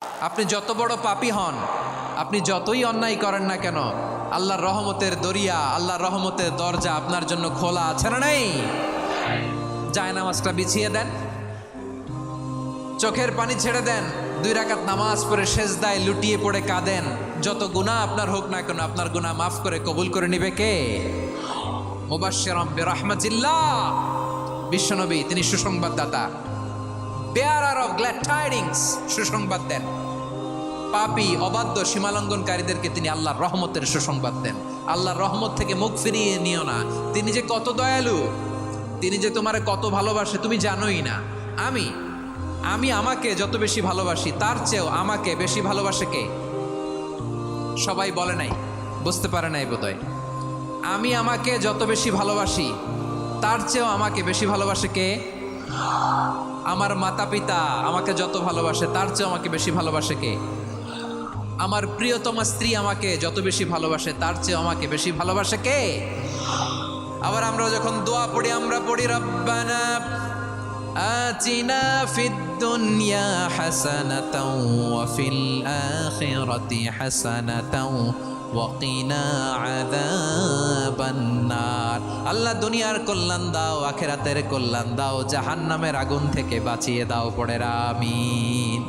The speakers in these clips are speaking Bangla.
আপনি যত বড় পাপী হন, আপনি যতই অন্যায় করেন না কেন, আল্লাহর রহমতের দরিয়া, আল্লাহর রহমতের দরজা আপনার জন্য খোলা আছে না নেই? জায়নামাজটা বিছিয়ে দেন, চোখের পানি ছেড়ে দেন, 2 রাকাত নামাজ পড়ে সেজদায় লুটিয়ে পড়ে কাঁদেন। যত গুনাহ আপনার হোক না কেন, আপনার গুনাহ মাফ করে কবুল করে নিবে কে? মুবাশশিরাম বিরহমাতিল্লাহ, বিশ্বনবী তিনি সুসংবাদদাতা, বেয়ারার অফ গ্ল্যাড টাইডিংস, সুসংবাদ দেন। পাপী অবাধ্য সীমালঙ্ঘনকারীদেরকে তিনি আল্লাহর রহমতের সুসংবাদ দেন। আল্লাহর রহমত থেকে মুখ ফিরিয়ে নিও না। তিনি যে কত দয়ালু, তিনি যে তোমারে কত ভালোবাসে তুমি জানোই না। আমি আমাকে যত বেশি ভালোবাসি তার চেয়েও আমাকে বেশি ভালোবাসে কে? সবাই বলে নাই, বুঝতে পারে নাই বোধহয়। আমি আমাকে যত বেশি ভালোবাসি তার চেয়েও আমাকে বেশি ভালোবাসে কে? আমার মাতা পিতা আমাকে যত ভালোবাসে তার চেয়েও আমাকে বেশি ভালোবাসে কে? আমার প্রিয়তমা স্ত্রী আমাকে যত বেশি ভালোবাসে তার চেয়েও আমাকে বেশি ভালোবাসে কে? আবার আমরা যখন দোয়া পড়ি, আমরা পড়ি রব্বানা আতিনা ফিদ দুনিয়া হাসানাতাও ওয়া ফিল আখিরাতি হাসানাতাও ওয়া কিনা আযাবান নার। আল্লাহ দুনিয়ার কল্যাণ দাও, আখিরাতের কল্যাণ দাও, জাহান্নামের আগুন থেকে বাঁচিয়ে দাও। পড়ে আমিন।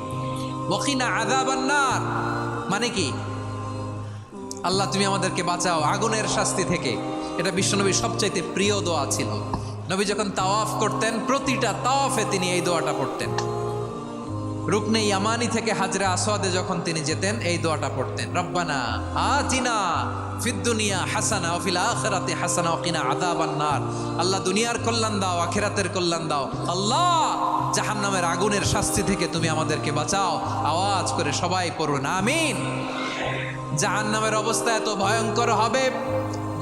ওয়া কিনা আযাবান নার মানে কি? আল্লাহ তুমি আমাদেরকে বাঁচাও আগুনের শাস্তি থেকে। এটা বিশ্বনবীর সবচাইতে প্রিয় দোয়া ছিল। নবী যখন তাওয়াফ করতেন, প্রতিটা তাওয়াফে তিনি এই দোয়াটা পড়তেন। রুকনে ইয়ামানি থেকে হাজরে আসওয়াদে যখন তিনি যেতেন, এই দোয়াটা পড়তেন, রব্বানা আতিনা ফিদ দুনিয়া হাসানা ওয়া ফিল আখিরাতি হাসানা ওয়া কিনা আযাবান নার। আল্লাহ দুনিয়ার কল্যাণ দাও, আখিরাতের কল্যাণ দাও। আল্লাহ জাহান্নামের আগুনের শাস্তি থেকে তুমি আমাদেরকে বাঁচাও। আওয়াজ করে সবাই পড়ুন আমিন। জাহান্নামের অবস্থা এত ভয়ঙ্কর হবে,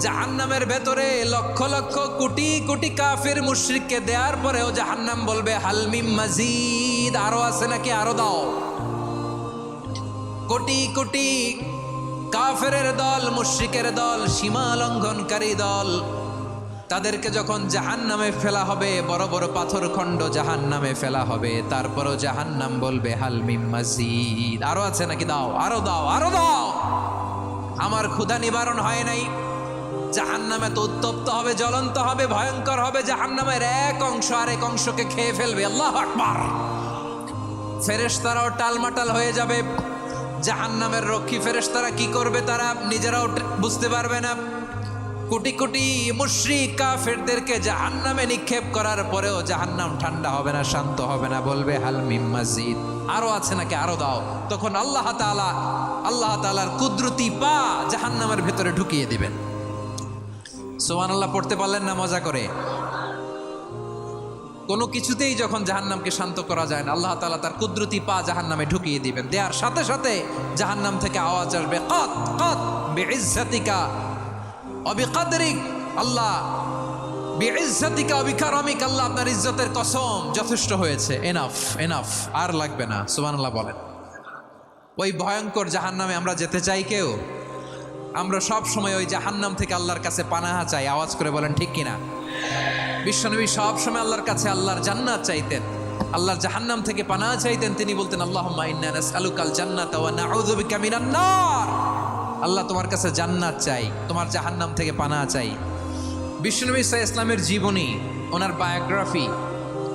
জাহান্নামের ভেতরে লক্ষ লক্ষ কোটি কোটি কাফির মুশরিককে দেওয়ার পরেও জাহান্নাম বলবে হাল মিম মাজিদ, আরো আছে নাকি, আরো দাও। কোটি কোটি কাফেরের দল, মুশরিকের দল, সীমা লঙ্ঘনকারী দল, তাদেরকে যখন জাহান্নামে ফেলা হবে, বড় বড় পাথরখণ্ড জাহান্নামে ফেলা হবে, তারপরও জাহান্নাম বলবে হাল মিম মাজিদ, আরো আছে নাকি, দাও, আরো দাও, আরো দাও। আমার ক্ষুধা নিবারণ হয় নাই। জাহান্নামে তো উত্তপ্ত হবে, জ্বলন্ত হবে, ভয়ঙ্কর হবে। জাহান্নামের এক অংশ আরেক অংশকে খেয়ে ফেলবে। আল্লাহু আকবার। ফেরেশতারাও টালমাটাল হয়ে যাবে। জাহান্নামের রক্ষী ফেরেশতারা কি করবে তারা নিজেরাও বুঝতে পারবে না। কোটি কোটি মুশরিক কাফেরদেরকে জাহান্নামে নিক্ষেপ করার পরেও জাহান্নাম ঠান্ডা হবে না, শান্ত হবে না, বলবে হাল মিম মাজিদ, আরো আছে নাকি, আরো দাও। তখন আল্লাহ তাআলার কুদরতি পা জাহান্নামের ভেতরে ঢুকিয়ে দিবেন। সুবহানাল্লাহ পড়তে পারলেন না মজা করে? কোনো কিছুতেই যখন জাহান্নামকে শান্ত করা যায় না, আল্লাহ তাআলা তার কুদরতি পা জাহান্নামে ঢুকিয়ে দিবেন। দেওয়ার সাথে সাথে জাহান্নাম থেকে আওয়াজ আসবে, কাত কাত বিইজ্জাতিকা ওয়া বিকদরিক, আল্লাহ বিইজ্জাতিকা ওয়া বিকারামিক, আল্লাহ আপনার ইজ্জতের কসম, যথেষ্ট হয়েছে, এনাফ এনাফ, আর লাগবে না। সুবহানাল্লাহ বলেন। ওই ভয়ঙ্কর জাহান্নামে আমরা যেতে চাই কেউ? আমরা সব সময় ওই জাহান্নাম থেকে আল্লাহর কাছে পানাহা চাই। আওয়াজ করে বলেন ঠিক কিনা? বিশ্বনবী সব সময় আল্লাহর কাছে আল্লাহর জান্নাত চাইতেন, আল্লাহর জাহান্নাম থেকে পানাহা চাইতেন। তিনি বলতেন আল্লাহুম্মা ইন্না নাসআলুকাল জান্নাতা ওয়া নাউযু বিকা মিনান নার। আল্লাহ তোমার কাছে জান্নাত চাই, তোমার জাহান্নাম থেকে পানাহা চাই। বিশ্বনবী সাল্লাল্লাহু আলাইহি ইসলামের জীবনী, ওনার বায়োগ্রাফি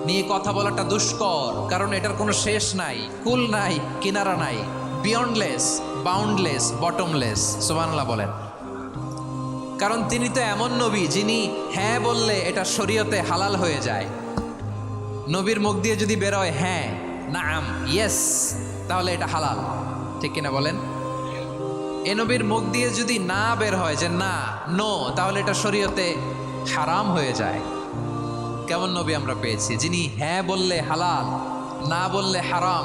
নিয়ে কথা বলাটা দুষ্কর, কারণ এটার কোনো শেষ নাই, কুল নাই, কিনারা নাই, বিয়ন্ডলেস, বাউন্ডলেস, বটমলেস। সুবহানাল্লাহ বলেন। কারণ তিনি তো এমন নবী যিনি হ্যাঁ বললে এটা শরীয়তে হালাল হয়ে যায়। নবীর মুখ দিয়ে যদি বেরোয় হ্যাঁ, নাম, ইয়েস, তাহলে এটা হালাল, ঠিক কিনা বলেন? এ নবীর মুখ দিয়ে যদি না বের হয় যে না, নো, তাহলে এটা শরীয়তে হারাম হয়ে যায়। কেমন নবী আমরা পেয়েছি, যিনি হ্যাঁ বললে হালাল, না বললে হারাম,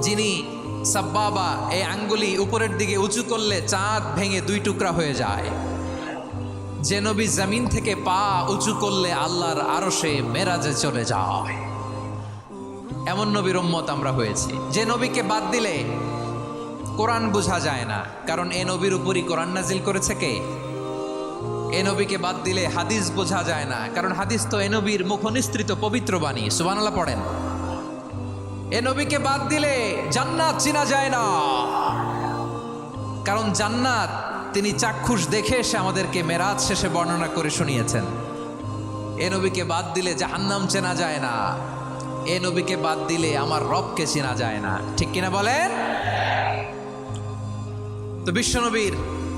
যিনি সাব্বাবা, এই আঙ্গুলি উপরের দিকে উঁচু করলে চাঁদ ভেঙে 2 টুকরা হয়ে যায়, যে নবী জমিন থেকে পা উঁচু করলে আল্লাহর আরশে মেরাজে চলে যায়, এমন নবীর উম্মত আমরা হয়েছি। যে নবীকে বাদ দিলে কোরআন বোঝা যায় না, কারণ এ নবীর উপরই কোরআন নাজিল করেছে কে? এ নবীকে বাদ দিলে হাদিস বোঝা যায় না, কারণ হাদিস তো এ নবীর মুখনিসৃত পবিত্র বাণী। সুবহানাল্লাহ পড়েন। এ নবীকে বাদ দিলে জান্নাত চিনা যায় না, কারণ জান্নাত তিনি চাক্ষুষ দেখে এসে আমাদেরকে মেরাজ শেষে বর্ণনা করে শুনিয়েছেন। এ নবীকে বাদ দিলে জাহান্নাম চেনা যায় না, এ নবীকে বাদ দিলে আমার রবকে চেনা যায় না। ঠিক কিনা বলেন? তো বিশ্বনবীর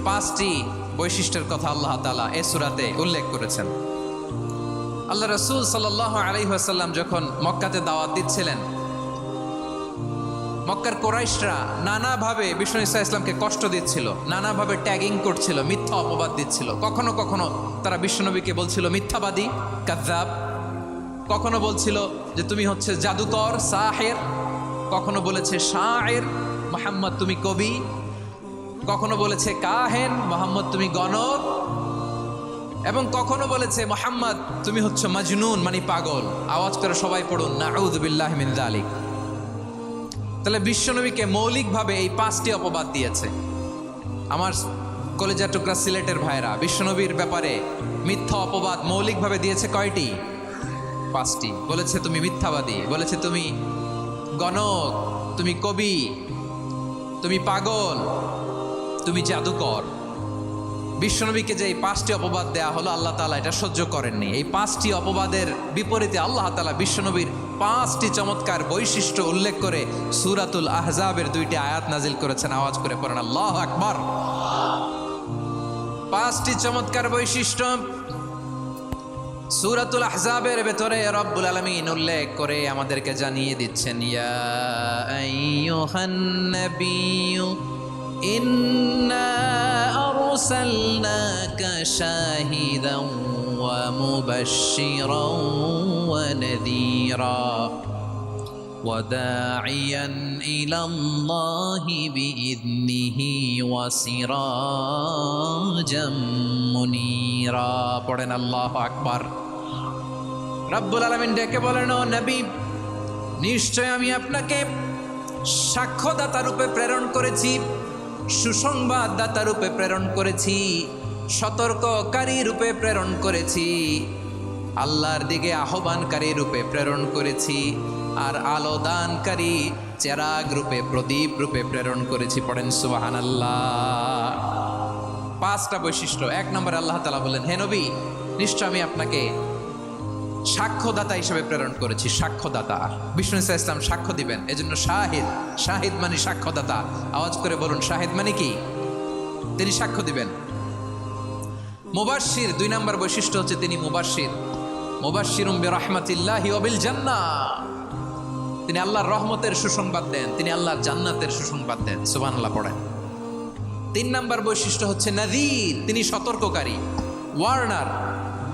5টি বৈশিষ্ট্যের কথা আল্লাহ তাআলা এই সূরাতে উল্লেখ করেছেন। আল্লাহ রাসূল সাল্লাল্লাহু আলাইহি ওয়াসাল্লাম যখন মক্কাতে দাওয়াত দিচ্ছিলেন, মক্কার কুরাইশরা নানাভাবে বিষ্ণু ঈসা ইসলামকে কষ্ট দিচ্ছিল, নানাভাবে ট্যাগিং করছিল, মিথ্যা অপবাদ দিচ্ছিল। কখনো কখনো তারা বিশ্বনবীকে বলছিল মিথ্যাবাদী, কাযযাব। কখনো বলছিল যে তুমি হচ্ছে জাদুকর, সাহের। কখনো বলেছে শায়ের, মুহাম্মদ তুমি কবি। কখনো বলেছে কাহেন, মুহাম্মদ তুমি গণক। এবং কখনো বলেছে মুহাম্মদ তুমি হচ্ছে মাজনুন, মানে পাগল। আওয়াজ করে সবাই পড়ুন নাউযু বিল্লাহি মিন যালিক। তাহলে বিশ্বনবীকে মৌলিকভাবে এই 5টি অপবাদ দিয়েছে। আমার কলেজা টুকরা সিলেটের ভাইরা, বিশ্বনবীর ব্যাপারে মিথ্যা অপবাদ মৌলিকভাবে দিয়েছে কয়টি? 5টি। বলেছে তুমি মিথ্যাবাদী, বলেছে তুমি গণক, তুমি কবি, তুমি পাগল, তুমি জাদুকর। বিশ্বনবীকে যে এই 5টি অপবাদ দেয়া হলো, আল্লাহ তাআলা এটা সহ্য করেননি। এই 5টি অপবাদের বিপরীতে আল্লাহ তাআলা বিশ্বনবীর 5টি চমৎকার বৈশিষ্ট্য উল্লেখ করে সূরাতুল আহজাবের 2টি আয়াত নাজিল করেছেন। আওয়াজ করে পড়েন আল্লাহু আকবার। 5টি চমৎকার বৈশিষ্ট্য সূরাতুল আহজাবের ভেতরে রব্বুল আলামিন উল্লেখ করে আমাদেরকে জানিয়ে দিচ্ছেন, ইয়া আইয়ুহান নাবিয়্যু ইন্না আরসালনাকা শাহিদান ওয়া মুবাশশিরান ওয়া নাযীরা ওয়া দাঈয়ান ইলাল্লাহি বিইذনিহি ওয়া সিরাজাম মুনীরা। পড়েন আল্লাহু আকবার। রব্বুল আলামিন ডেকে বলেন, ও নবী, নিশ্চয় আমি আপনাকে সাক্ষ্যদাতা রূপে প্রেরণ করেছি, সুসংবাদদাতা রূপে প্রেরণ করেছি, সতর্ককারী রূপে প্রেরণ করেছি, আল্লাহর দিকে আহ্বানকারী রূপে প্রেরণ করেছি, আর আলো দানকারী চেরাগ রূপে, প্রদীপ রূপে প্রেরণ করেছি। পড়েন সুবহানাল্লাহ। 5টা বৈশিষ্ট্য। 1 নম্বরে আল্লাহ তাআলা বলেন, হে নবী, নিশ্চয় আমি আপনাকে সাক্ষ্যদাতা হিসেবে প্রেরণ করেছি। সাক্ষ্যদাতা, বিষ্ণু ঈসা ইসলাম সাক্ষ্য দিবেন, এজন্য শাহিদ। শাহিদ মানে সাক্ষ্যদাতা। আওয়াজ করে বলুন শাহিদ মানে কি? তিনি সাক্ষ্য দিবেন। মুবাশশির, 2 নম্বর বৈশিষ্ট্য হচ্ছে তিনি মুবাশশির। মুবাশশিরুম বিরাহমাতিল্লাহি ওয়া বিল জান্নাহ। তিনি আল্লাহর রহমতের সুসংবাদ দেন, তিনি আল্লাহর জান্নাতের সুসংবাদ দেন। সুবহানাল্লাহ পড়েন। 3 নম্বর বৈশিষ্ট্য হচ্ছে নাযীর, তিনি সতর্ককারী, ওয়ার্নার।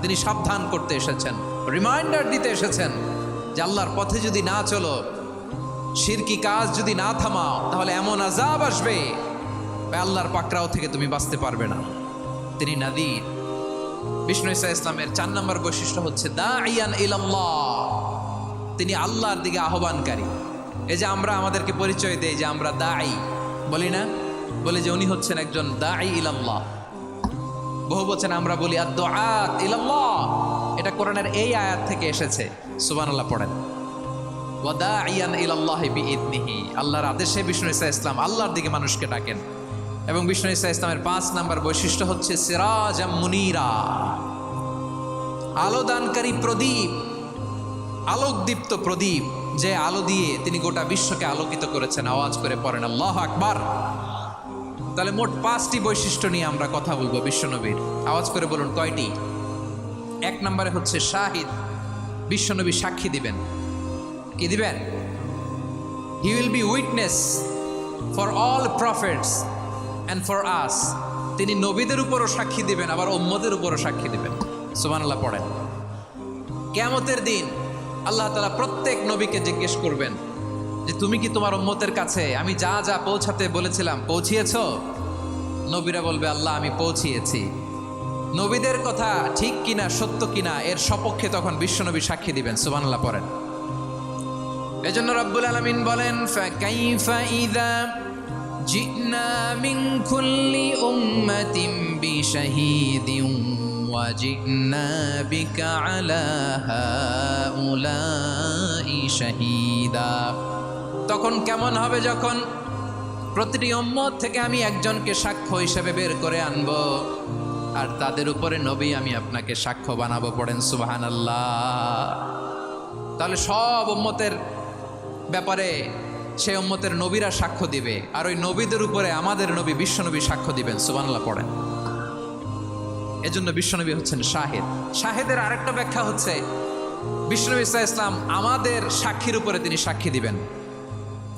তিনি সাবধান করতে এসেছেন, রিমাইন্ডার দিতে এসেছেন যে আল্লাহর পথে যদি না চলো, শিরকি কাজ যদি না থামাও, তাহলে এমন আযাব আসবে আল্লাহর পাকড়াও থেকে তুমি বাঁচতে পারবে না। তিনি নাযীর। বিষ্ণু ঈসা ইসলামের 4 নম্বর বৈশিষ্ট্য হচ্ছে দাঈয়ান ইলাল্লাহ, তিনি আল্লাহর দিকে আহ্বানকারী। এই যে আমরা আমাদেরকে পরিচয় দেই যে আমরা দাঈ, বলি না? বলি যে উনি হচ্ছেন একজন দাঈ ইলাল্লাহ। বহু বচনে আমরা বলি আদ-দুআত ইলাল্লাহ। এটা কোরআনের এই আয়াত থেকে এসেছে। সুবহানাল্লাহ পড়েন। ওয়া দাঈয়ান ইলাল্লাহি বিইذনিহি, আল্লাহর আদেশে বিষ্ণু ঈসা ইসলাম আল্লাহর দিকে মানুষকে ডাকেন। এবং বিষ্ণু ঈসা ইসলামের 5 নম্বর বৈশিষ্ট্য হচ্ছে সিরাজাম মুনীরা, আলোদানকারী প্রদীপ, আলোকদীপ্ত প্রদীপ, যে আলো দিয়ে তিনি গোটা বিশ্বকে আলোকিত করেছেন। আওয়াজ করে পড়েন আল্লাহু আকবার। তাহলে মোট 5টি বৈশিষ্ট্য নিয়ে আমরা কথা বলবো বিশ্বনবীর। আওয়াজ করে বলুন কয়টি? 1 নম্বরে হচ্ছে শাহিদ, বিশ্বনবী সাক্ষী দিবেন। কি দিবেন? He will be witness for all prophets and for us. তিনি নবীদের উপরও সাক্ষী দিবেন, আবার উম্মতের উপরও সাক্ষী দিবেন। সুবহানাল্লাহ পড়েন। কিয়ামতের দিন আল্লাহ তাআলা প্রত্যেক নবীকে জিজ্ঞেস করবেন যে তুমি কি তোমার উম্মতের কাছে আমি যা যা পৌঁছাতে বলেছিলাম পৌঁছিয়েছো? নবীরা বলবে আল্লাহ আমি পৌঁছিয়েছি। নবীদের কথা ঠিক কিনা, সত্য কিনা, এর সপক্ষে তখন বিশ্বনবী সাক্ষী দিবেন। সুবহানাল্লাহ পড়েন। এজন্য রব্বুল আলামিন বলেন, ফাকাইফা ইযা জিনা মিন কুল্লি উম্মাতিন বিশাহীদিন ওয়া জিনা বিকা আলা হাউলাই শাহীদা। তখন কেমন হবে যখন প্রতিটি উম্মত থেকে আমি একজনকে সাক্ষ্য হিসেবে বের করে আনবো, আর তাদের উপরে নবী আমি আপনাকে সাক্ষ্য বানাবো। পড়েন সুবহানাল্লাহ। তাহলে সব উম্মতের ব্যাপারে সেই উম্মতের নবীরা সাক্ষ্য দিবে, আর ওই নবীদের উপরে আমাদের নবী বিশ্বনবী সাক্ষ্য দিবেন। সুবহানাল্লাহ পড়েন। এজন্য বিশ্বনবী হচ্ছেন শাহিদ। শাহিদের আরেকটা ব্যাখ্যা হচ্ছে বিশ্বনবী সাল্লাল্লাহু আলাইহি ওয়াসাল্লাম আমাদের সাক্ষীর উপরে তিনি সাক্ষী দিবেন।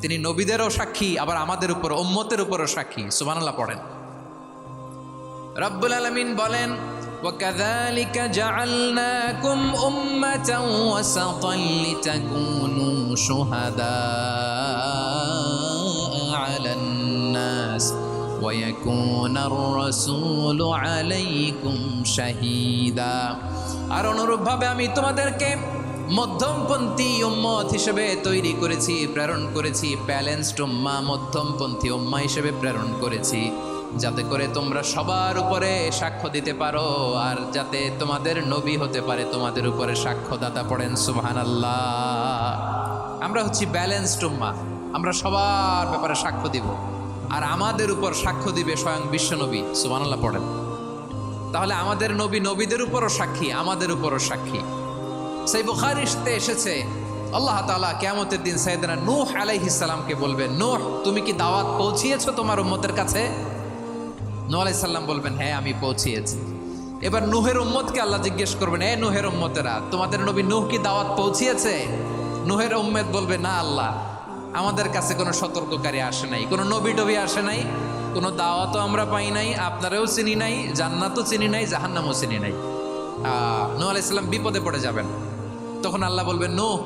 তিনি নবীদেরও সাক্ষী, আবার আমাদের উপর উম্মতের উপরও সাক্ষী। সুবহানাল্লাহ পড়েন। রব্বুল আলামিন বলেন, وَكَذَلِكَ جَعَلْنَاكُمْ أُمَّةً وَسَطًا لِتَكُونُوا شُهَدَاءَ عَلَى النَّاسِ وَيَكُونَ الرَّسُولُ عَلَيْكُمْ شَهِيدًا। আর অনুরূপভাবে আমি তোমাদেরকে মধ্যমপন্থী উম্মত হিসেবে তৈরি করেছি, প্রেরণ করেছি। ব্যালেন্সড উম্মাহ, মধ্যমপন্থী উম্মাহ হিসেবে প্রেরণ করেছি, যাতে করে তোমরা সবার উপরে সাক্ষ্য দিতে পারো, আর যাতে তোমাদের নবী হতে পারে তোমাদের উপরে সাক্ষ্যদাতা। পড়েন সুবহানাল্লাহ। আমরা হচ্ছি ব্যালেন্সড উম্মাহ, আমরা সবার ব্যাপারে সাক্ষ্য দিব, আর আমাদের উপর সাক্ষ্য দিবে স্বয়ং বিশ্বনবী। সুবহানাল্লাহ পড়েন। তাহলে আমাদের নবী নবীদের উপরও সাক্ষী, আমাদের উপরও সাক্ষী। সেই বুখারীতে এসেছে আল্লাহ তাআলা কিয়ামতের দিন সাইয়েদনা নূহ আলাইহিস সালামকে বলবেন, নূহ তুমি কি দাওয়াত পৌঁছিয়েছো তোমার উম্মতের কাছে? নূহ আলাইহিস সালাম বলবেন, হ্যাঁ আমি পৌঁছিয়েছি। এবার নূহের উম্মতকে আল্লাহ জিজ্ঞেস করবেন, এ নূহের উম্মতেরা, তোমাদের নবী নূহ কি দাওয়াত পৌঁছিয়েছে? নূহের উম্মত বলবে, না আল্লাহ, আমাদের কাছে কোনো সতর্ককারী আসে নাই, কোনো নবী টবি আসে নাই, কোনো দাওয়াতও আমরা পাই নাই, আপনারাও চিনি নাই, জান্নাতও চিনি নাই, জাহান্নামও চিনি নাই। নূহ আলাইহিস সালাম বিপদে পড়ে যাবেন। তখন আল্লাহ বলবেন, নূহ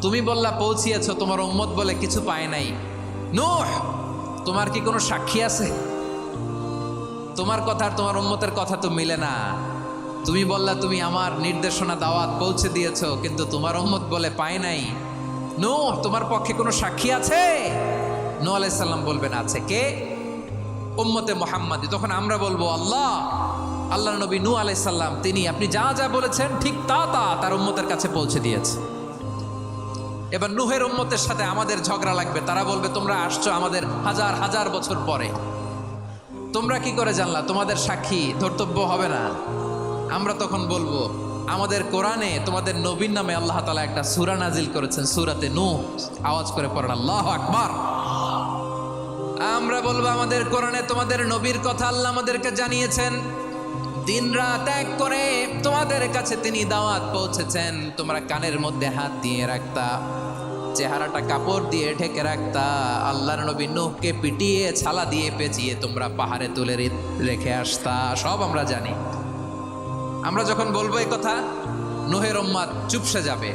তুমি বললা পৌঁছিয়েছো, তোমার উম্মত বলে কিছু পায় নাই। নূহ তোমার কি কোনো সাক্ষী আছে? তোমার কথা আর তোমার উম্মতের কথা তো মিলে না। তুমি বললা তুমি আমার নির্দেশনা দাওয়াত পৌঁছে দিয়েছো, কিন্তু তোমার উম্মত বলে পায় নাই। নূহ তোমার পক্ষে কোনো সাক্ষী আছে? নূহ আলাইহিস সালাম বলবেন, আছে। কে? উম্মতে মুহাম্মাদি। তখন আমরা বলবো, আল্লাহর নবী নূহ আলাইহিস সালাম তিনি আপনি যা যা বলেছেন ঠিক তা তার উম্মতের কাছে পৌঁছে দিয়েছে। এবার নূহের উম্মতের সাথে আমাদের ঝগড়া লাগবে। তারা বলবে, তোমরা আসছো আমাদের হাজার হাজার বছর পরে, তোমরা কি করে জানলা? তোমাদের সাক্ষী ধর্তব্য হবে না? আমরা তখন বলবো, আমাদের কোরআনে তোমাদের নবীর নামে আল্লাহ তাআলা একটা সূরা নাজিল করেছেন, সূরাতে নূহ। আওয়াজ করে পড়েন আল্লাহু আকবার। আমরা বলবো, আমাদের কোরআনে তোমাদের নবীর কথা আল্লাহ আমাদেরকে জানিয়েছেন, দিন রাত এক করে তোমাদের কাছে তিনি দাওয়াত পৌঁছেছেন। তোমরা কানের মধ্যে হাত দিয়ে রাখতা, চেহারাটা কাপড় দিয়ে ঢেকে রাখতা, আল্লাহর নবী নূহকে পিটিয়ে ছালা দিয়ে পেঁচিয়ে তোমরা পাহাড়ে তুলে রেখে আসতা। সব আমরা জানি। আমরা যখন বলবো এই কথা, নূহের উম্মত চুপসে যাবে।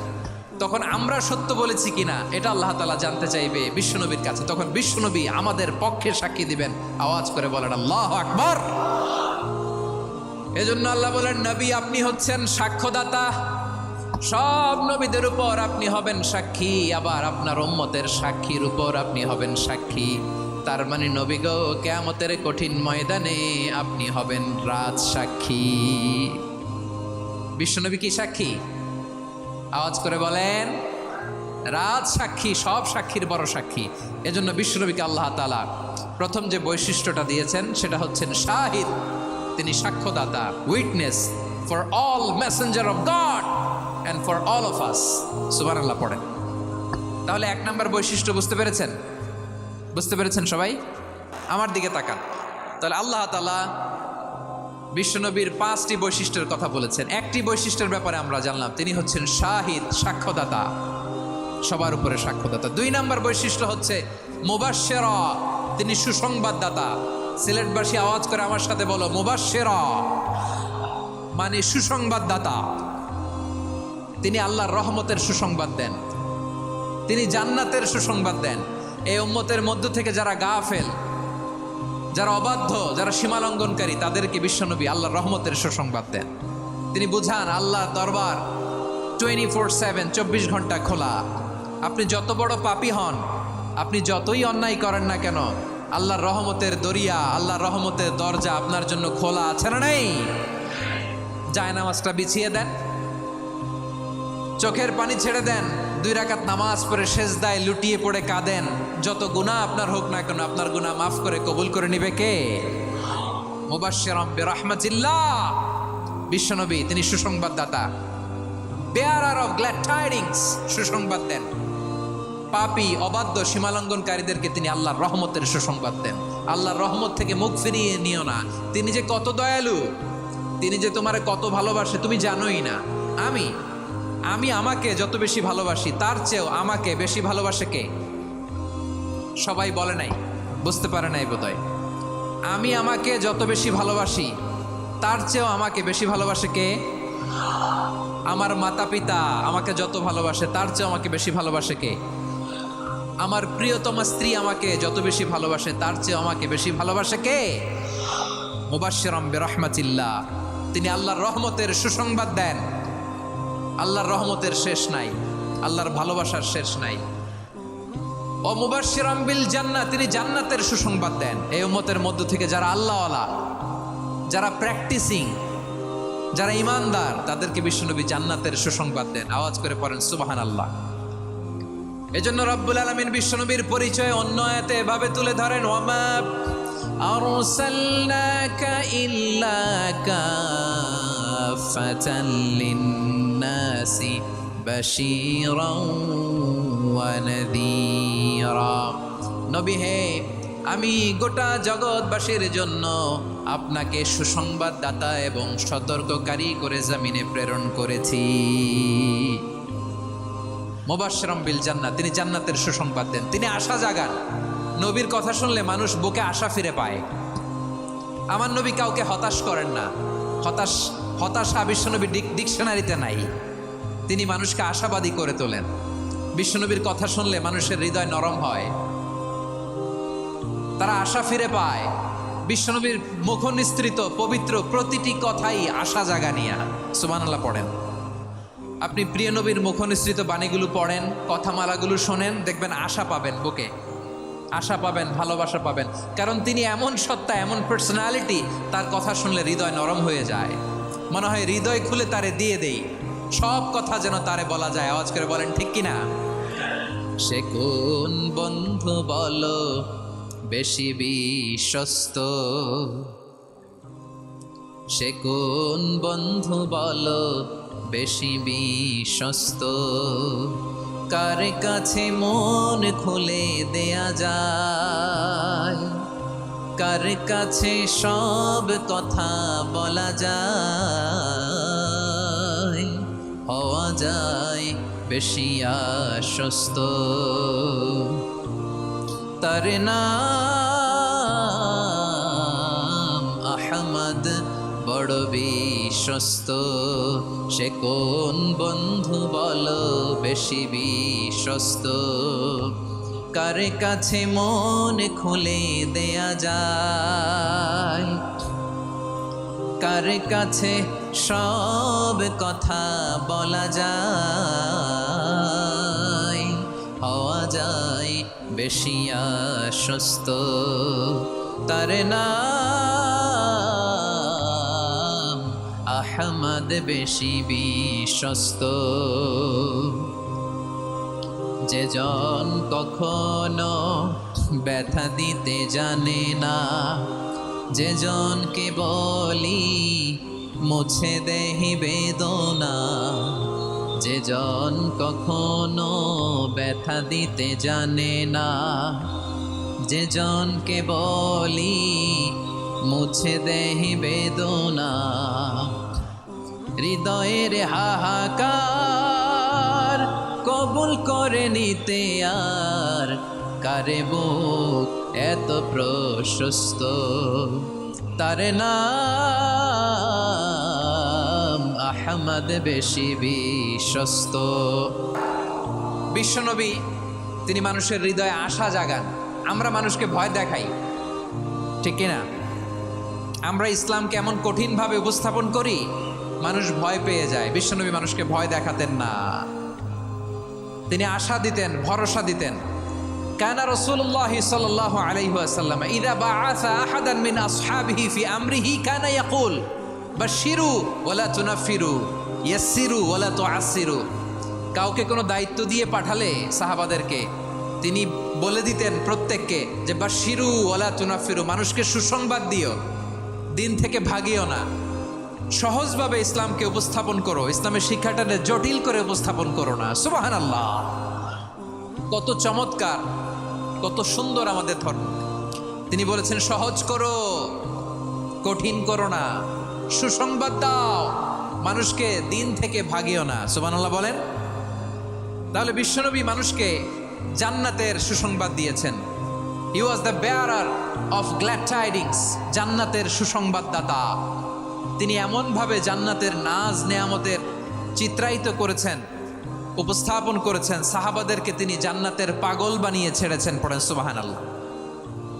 তখন আমরা সত্য বলেছি কিনা এটা আল্লাহ তাআলা জানতে চাইবে বিশ্বনবীর কাছে। তখন বিশ্বনবী আমাদের পক্ষে সাক্ষী দিবেন। আওয়াজ করে বলেন আল্লাহু আকবার। এজন্য আল্লাহ বলেন, নবী আপনি হচ্ছেন সাক্ষ্যদাতা, সব নবীদের উপর আপনি হবেন সাক্ষী, আবার আপনার উম্মতের সাক্ষীর উপর আপনি হবেন সাক্ষী। তার মানে নবী গো, কিয়ামতের কঠিন ময়দানে আপনি হবেন রাজ সাক্ষী। বিশ্বনবী কি সাক্ষী? আওয়াজ করে বলেন, রাজ সাক্ষী, সব সাক্ষীর বড় সাক্ষী। এজন্য বিশ্বনবীকে আল্লাহ তাআলা প্রথম যে বৈশিষ্ট্যটা দিয়েছেন সেটা হচ্ছেন শাহিদ। তিনি সাক্ষ্যদাতা, witness for all messenger of God and for all of us. সুবহানাল্লাহ পড়েন। তাহলে এক নাম্বার বৈশিষ্ট্য বুঝতে পেরেছেন? বুঝতে পেরেছেন সবাই? আমার দিকে তাকান। তাহলে আল্লাহ তাআলা বিশ্বনবীর 5টি বৈশিষ্ট্যের কথা বলেছেন। একটি বৈশিষ্ট্যের ব্যাপারে আমরা জানলাম, তিনি হচ্ছেন শাহিদ, সাক্ষ্যদাতা, সবার উপরে সাক্ষ্যদাতা। 2 নাম্বার বৈশিষ্ট্য হচ্ছে মুবাশশিরা, তিনি সুসংবাদদাতা। সিলেটবাসী আওয়াজ করে আমার সাথে বলো, মুবাশশিরা মানে সুসংবাদদাতা। তিনি আল্লাহর রহমতের সুসংবাদ দেন, তিনি জান্নাতের সুসংবাদ দেন। এই উম্মতের মধ্য থেকে যারা গাফেল, যারা অবাধ্য, যারা সীমালঙ্ঘনকারী, তাদেরকে বিশ্বনবী আল্লাহর রহমতের সুসংবাদ দেন। তিনি বুঝান আল্লাহর দরবার 24/7, 24 ঘন্টা খোলা। আপনি যত বড় পাপী হন, আপনি যতই অন্যায় করেন না কেন, আল্লাহর রহমতের দরিয়া, আল্লাহর রহমতের দরজা আপনার জন্য খোলা আছে না নেই? জায়নামাজটা বিছিয়ে দেন, চোখের পানি ছেড়ে দেন, 2 রাকাত নামাজ পড়ে সেজদায় লুটিয়ে পড়ে কাঁদেন, যত গুনাহ আপনার হোক না কেন আপনার গুনাহ মাফ করে কবুল করে নিবে কে? মুবাশশিরাম বিরহমাতিল্লাহ, বিশ্বনবী তিনি সুসংবাদদাতা, বেয়ারার অফ গ্ল্যাড টাইডিংস, সুসংবাদ দেন। পাপী অবাধ্য সীমালঙ্ঘনকারীদেরকে তিনি আল্লাহর রহমতের সুসংবাদ দেন। আল্লাহর রহমত থেকে মুখ ফিরিয়ে নিও না। তিনি যে কত দয়ালু, তিনি যে তোমারে কত ভালোবাসে তুমি জানোই না। আমি আমাকে যত বেশি ভালোবাসি তার চেয়েও আমাকে বেশি ভালোবাসে কে? সবাই বলে নাই, বুঝতে পারে নাই বোধহয়। আমি আমাকে যত বেশি ভালোবাসি তার চেয়েও আমাকে বেশি ভালোবাসে কে? আমার মাতা পিতা আমাকে যত ভালোবাসে তার চেয়েও আমাকে বেশি ভালোবাসে কে? আমার প্রিয়তমা স্ত্রী আমাকে যত বেশি ভালোবাসে তার চেয়েও আমাকে বেশি ভালোবাসে কে? মুবাশশিরাম বিরহমাতিল্লাহ, তিনি আল্লাহর রহমতের সুসংবাদ দেন। আল্লাহর রহমতের শেষ নাই, আল্লাহর ভালোবাসার শেষ নাই। ও মুবাশশিরাম বিল জান্নাহ, তিনি জান্নাতের সুসংবাদ দেন। এই উম্মতের মধ্য থেকে যারা আল্লাহওয়ালা, যারা প্র্যাকটিসিং, যারা ইমানদার, তাদেরকে বিশ্বনবী জান্নাতের সুসংবাদ দেন। আওয়াজ করে পড়েন সুবহানাল্লাহ। এজন্য রব্বুল আলামিন বিশ্বনবীর পরিচয় অন্য আয়াতে এভাবে তুলে ধরেন, ওয়ামা আরসালনাকা ইল্লা কাফাতান লিন্নাসি বাশীরাও ওয়া নাযীরা। নবী হে, আমি গোটা জগৎবাসীর জন্য আপনাকে সুসংবাদদাতা এবং সতর্ককারী করে জমিনে প্রেরণ করেছি। মুবাশশিরাম বিল জান্নাহ, তিনি জান্নাতের সুসংবাদ দেন, তিনি আশা জাগান। নবীর কথা শুনলে মানুষ বুকে আশা ফিরে পায়। আমার নবী কাউকে হতাশ করেন না। হতাশা বিশ্বনবী ডিকশনারিতে নাই। তিনি মানুষকে আশাবাদী করে তোলেন। বিশ্বনবীর কথা শুনলে মানুষের হৃদয় নরম হয়, তারা আশা ফিরে পায়। বিশ্বনবীর মুখ নিঃসৃত পবিত্র প্রতিটি কথাই আশা জাগানিয়া। সুবহানাল্লাহ পড়েন। আপনি প্রিয় নবীর মুখ নিঃসৃত বাণীগুলো পড়েন, কথামালাগুলো শোনেন, দেখবেন আশা পাবেন, বুকে আশা পাবেন, ভালোবাসা পাবেন। কারণ তিনি এমন সত্তা, এমন পার্সোনালিটি, তার কথা শুনলে হৃদয় নরম হয়ে যায়। মনে হয় হৃদয় খুলে তারে দিয়ে দেই, সব কথা যেন তারে বলা যায়। আওয়াজ করে বলেন ঠিক কিনা? সে কোন বন্ধু বলো বেশি বিশ্বস্ত, সে কোন বন্ধু বলো বেশি বিশ্বস্ত, কার কাছে মন খুলে দেয়া যায়, কার কাছে সব কথা বলা যায়, হওয়া যায় বেশি আশ্বস্ত। তার নাম আহমদ, বড় বিশ্বস্ত। সে কোন বন্ধু বলো বেশি বিশ্বস্ত, কার কাছে মন খুলে দেয়া যায়, কার কাছে সব কথা বলা যায়, হওয়া যায় বেশি আশ্বস্ত। তার নাম আহমদ, বেশি বিশ্বস্ত। যে জন কখনো ব্যথা দিতে জানে না, যে জনকে বলি মুছে দেহি বেদনা, যে জন কখনো ব্যথা দিতে জানে না, যে জনকে বলি মুছে দেহি বেদনা, হৃদয়ের হাহাকার কবুল করে নিতে আর কারে বুক এত প্রশস্ত। তার নাম আহমদ, বেশি বিশ্বস্ত। বিশ্বনবী তিনি মানুষের হৃদয়ে আশা জাগান। আমরা মানুষকে ভয় দেখাই, ঠিক কিনা? আমরা ইসলামকে এমন কঠিনভাবে উপস্থাপন করি, মানুষ ভয় পেয়ে যায়। বিশ্বনবী মানুষকে ভয় দেখাতেন না, তিনি আশা দিতেন, ভরসা দিতেন। কানা রাসূলুল্লাহ সাল্লাল্লাহু আলাইহি ওয়াসাল্লাম ইযা বাআসা আহাদান মিন আসহাবিহি ফি আমরিহি কানা ইয়াকুল বাশশিরু ওয়া লা তুনাফিরু, ইয়াসসিরু ওয়া লা তুআসসিরু। কাউকে কোনো দায়িত্ব দিয়ে পাঠালে সাহাবাদেরকে তিনি বলে দিতেন প্রত্যেককে যে বাশিরু ওয়ালা তুনাফিরু, মানুষকে সুসংবাদ দিও, দিন থেকে ভাগিও না, সহজভাবে ইসলামকে উপস্থাপন করো, ইসলামের শিক্ষাটাকে জটিল করে উপস্থাপন করো না। সুবহানাল্লাহ, কত চমৎকার, কত সুন্দর আমাদের ধর্ম। তিনি বলেছেন সহজ করো, কঠিন করো না, সুসংবাদ দাও, মানুষকে দিন থেকে ভাগিও না। সুবহানাল্লাহ বলেন। তাহলে বিশ্বনবী মানুষকে জান্নাতের সুসংবাদ দিয়েছেন। He was the bearer of glad tidings, জান্নাতের সুসংবাদদাতা। তিনি এমনভাবে জান্নাতের নাজ নেয়ামতের চিত্রায়িত করেছেন, উপস্থাপন করেছেন, সাহাবাদেরকে তিনি জান্নাতের পাগল বানিয়ে ছেড়েছেন। পড়েন সুবহানাল্লাহ।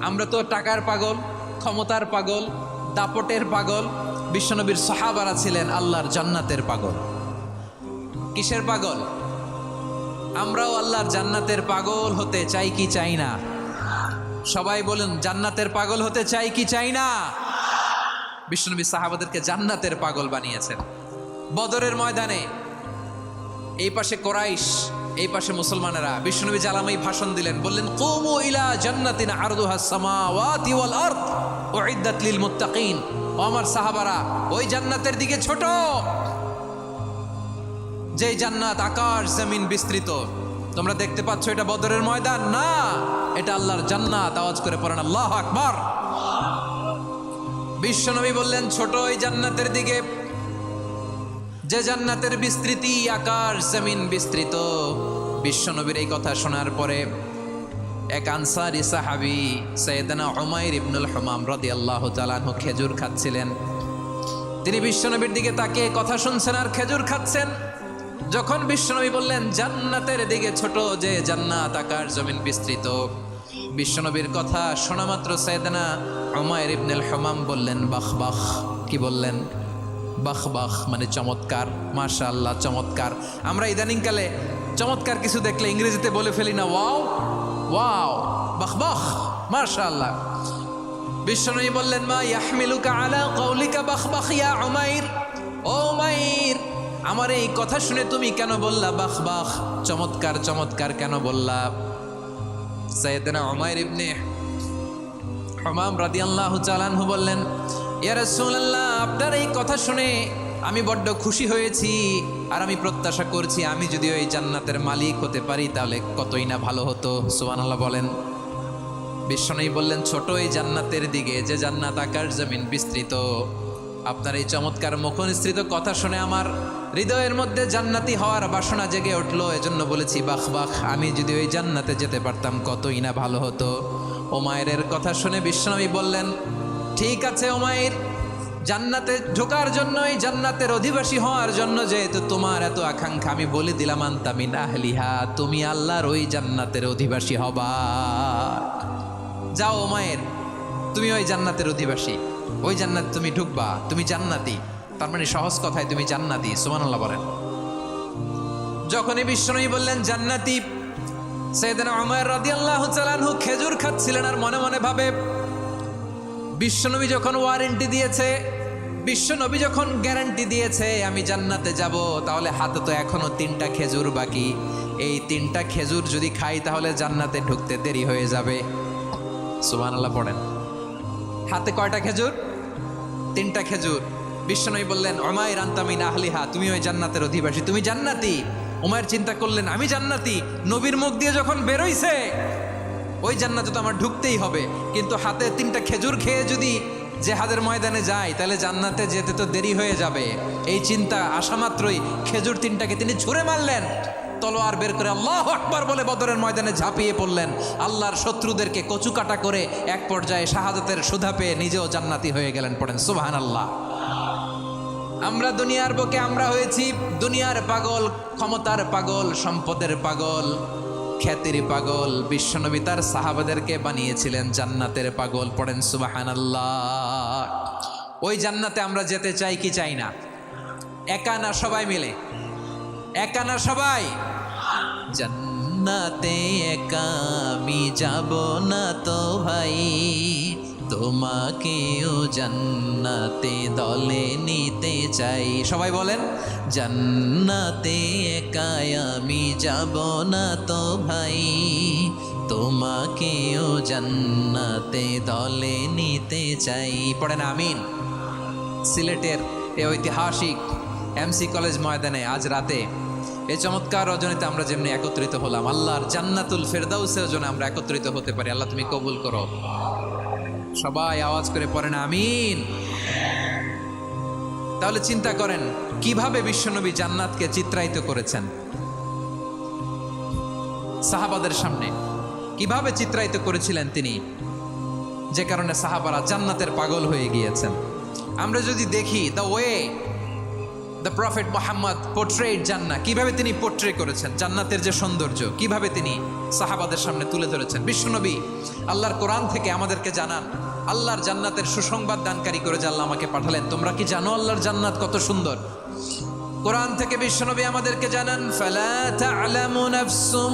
আমরা তো টাকার পাগল, ক্ষমতার পাগল, দাপটের পাগল। বিশ্বনবীর সাহাবারা ছিলেন আল্লাহর জান্নাতের পাগল। কিসের পাগল? আমরাও আল্লাহর জান্নাতের পাগল হতে চাই কি চাই না? সবাই বলেন, জান্নাতের পাগল হতে চাই কি চাই না? বিশ্বনবী সাহাবাদেরকে জান্নাতের পাগল বানিয়েছেন। বদরের ময়দানে এই পাশে কোরাইশ, এই পাশে মুসলমানেরা। বিশ্বনবী জালামাই ভাষণ দিলেন, বললেন কুমু ইলা জান্নাতিন আরদুহাস সামাওয়াতি ওয়াল আরদ উইদ্দাত লিল মুত্তাকিন। ও আমার সাহাবারা, ওই জান্নাতের দিকে ছোট, যে জান্নাত আকাশ জমিন বিস্তৃত। তোমরা দেখতে পাচ্ছ এটা বদরের ময়দান না, এটা আল্লাহর জান্নাত। আওয়াজ করে পড়েন আল্লাহু আকবার। বিশ্বনবী বললেন ছোট ওই জান্নাতের দিকে, যে জান্নাতের বিস্তৃতি আকাশ জমিন বিস্তৃত। বিশ্বনবীর এই কথা শোনার পরে এক আনসারী সাহাবী সাইয়েদনা উমাইর ইবনুল হুমাম রাদিয়াল্লাহু তাআলা আনহু খেজুর খাচ্ছিলেন। তিনি বিশ্বনবীর দিকে তাকিয়ে কথা শুনছেন আর খেজুর খাচ্ছেন। যখন বিশ্বনবী বললেন জান্নাতের দিকে ছোট, যে জান্নাত আকাশ জমিন বিস্তৃত, বিশ্বনবীর কথা শোনা মাত্র সাইয়েদনা উমাইর ইবনুল হুমাম বললেন বাহ বাহ। কি বললেন? বাহ বাহ মানে চমৎকার, মাশাআল্লাহ চমৎকার। আমরা ইদানিংকালে চমৎকার কিছু দেখলে ইংরেজিতে বলে ফেলি না ওয়াও ওয়াও, বাহ বাহ, মাশাআল্লাহ। বিশ্বনবী বললেন মা ইয়াহমিলুকা আলা কওলিকা বাহ বাহ ইয়া উমাইর। ও উমাইর, আমার এই কথা শুনে তুমি কেন বললা বাহ বাহ, চমৎকার চমৎকার কেন বললা? সাইয়েদনা উমাইর ইবনে হুমাম রাদিয়াল্লাহু তাআলা আনহু বললেন ইয়া রাসূলুল্লাহ, আপনার এই কথা শুনে আমি বড্ড খুশি হয়েছি, আর আমি প্রত্যাশা করছি আমি যদি ওই জান্নাতের মালিক হতে পারি তাহলে কতই না ভালো হতো। সুবহানাল্লাহ বলেন। বিশ্বনবী বললেন ছোট এই জান্নাতের দিকে, যে জান্নাত আকাশ জমিন বিস্তৃত। আপনার এই চমৎকার মুখনিসৃত কথা শুনে আমার হৃদয়ের মধ্যে জান্নাতি হওয়ার বাসনা জেগে উঠলো, এজন্য বলেছি বাহ বাহ, আমি যদি ওই জান্নাতে যেতে পারতাম কতই না ভালো হতো। উমাইরের কথা শুনে বিশ্বনবী বললেন ঠিক আছে উমাইর, জান্নাতে ঢোকার জন্য, এই জান্নাতের অধিবাসী হওয়ার জন্য যেহেতু তোমার এত আকাঙ্ক্ষা, আমি বলে দিলাম আনতা মিন আহলিহা, তুমি আল্লাহর ওই জান্নাতের অধিবাসী হবা। যাও উমাইর, তুমি ওই জান্নাতের অধিবাসী, ওই জান্নাত তুমি ঢুকবা, তুমি জান্নাতি। তার মানে সহজ কথায় তুমি জান্নাতি। সুবহানাল্লাহ বলেন। যখনই বিশ্বনবী বললেন জান্নাতি, সাইয়েদনা উমাইর রাদিয়াল্লাহু তাআলা আনহু খেজুর খাচ্ছিলেন আর মনে মনে ভাবে বিশ্বনবী যখন ওয়ারেন্টি দিয়েছে, বিশ্বনবী যখন গ্যারান্টি দিয়েছে আমি জান্নাতে যাব, তাহলে হাতে তো এখনো 3টা খেজুর বাকি। এই 3টা খেজুর যদি খাই তাহলে জান্নাতে ঢুকতে দেরি হয়ে যাবে। সুবহানাল্লাহ পড়েন। হাতে কয়টা খেজুর? 3টা খেজুর। বিশ্বনবী বললেন উমাইর আনতা মিন আহলিহা, তুমি ওই জান্নাতের অধিবাসী, তুমি জান্নাতি। উমাইর চিন্তা করলেন আমি জান্নাতি, নবীর মুখ দিয়ে যখন বেরোইছে ওই জান্নাতে তো আমার ঢুকতেই হবে, কিন্তু হাতে 3টা খেজুর খেয়ে যদি জিহাদের ময়দানে যাই তাহলে জান্নাতে যেতে তো দেরি হয়ে যাবে। এই চিন্তা আসা মাত্রই খেজুর 3টাকে তিনি ছুঁড়ে মারলেন, তলোয়ার বের করে আল্লাহু আকবার বলে বদরের ময়দানে ঝাঁপিয়ে পড়লেন। আল্লাহর শত্রুদেরকে কচুকাটা করে এক পর্যায়ে শাহাদাতের সুধা পেয়ে নিজেও জান্নাতি হয়ে গেলেন। পড়েন সুবহানাল্লাহ। আমরা দুনিয়ার বুকে আমরা হয়েছি দুনিয়ার পাগল, ক্ষমতার পাগল, সম্পদের পাগল, খ্যাতির পাগল। বিশ্বনবী তার সাহাবাদেরকে বানিয়েছিলেন জান্নাতের পাগল। পড়েন সুবহানাল্লাহ। ওই জান্নাতে আমরা যেতে চাই কি চাই না? একা না সবাই মিলে? একা না সবাই? জান্নাতে একা আমি যাব না তো ভাই, তোমাকেও জান্নাতে দলে নিতে চাই। সবাই বলেন, জান্নাতে একাই আমি যাব না তো ভাই, তোমাকেও জান্নাতে দলে নিতে চাই। পড়েন আমিন। সিলেটের এই ঐতিহাসিক এমসি কলেজ ময়দানে আজ রাতে এই চমৎকার রজনীতে আমরা যেমনি একত্রিত হলাম, আল্লাহর জান্নাতুল ফেরদাউসের জন্য আমরা একত্রিত হতে পারি। আল্লাহ তুমি কবুল করো। সবাই আওয়াজ করে পড়েন আমিন। তাহলে চিন্তা করেন কিভাবে বিশ্বনবী জান্নাতকে চিত্রায়িত করেছেন সাহাবাদের সামনে, কিভাবে চিত্রায়িত করেছিলেন তিনি, যে কারণে সাহাবারা জান্নাতের পাগল হয়ে গিয়েছেন। আমরা যদি দেখি the way the prophet Muhammad portrait জান্নাত, কিভাবে তিনি পোর্ট্রে করেছেন জান্নাতের যে সৌন্দর্য, কিভাবে তিনি সাহাবাদের সামনে তুলে ধরেছেন। বিশ্বনবী আল্লাহর কোরআন থেকে আমাদেরকে জানান, আল্লাহর জান্নাতের সুসংবাদ দানকারী করে যে আল্লাহ আমাকে পাঠালেন। তোমরা কি জানো আল্লাহর জান্নাত কত সুন্দর? কোরআন থেকে বিশ্বনবী আমাদেরকে জানান, ফালা তা'লামু নাফসুম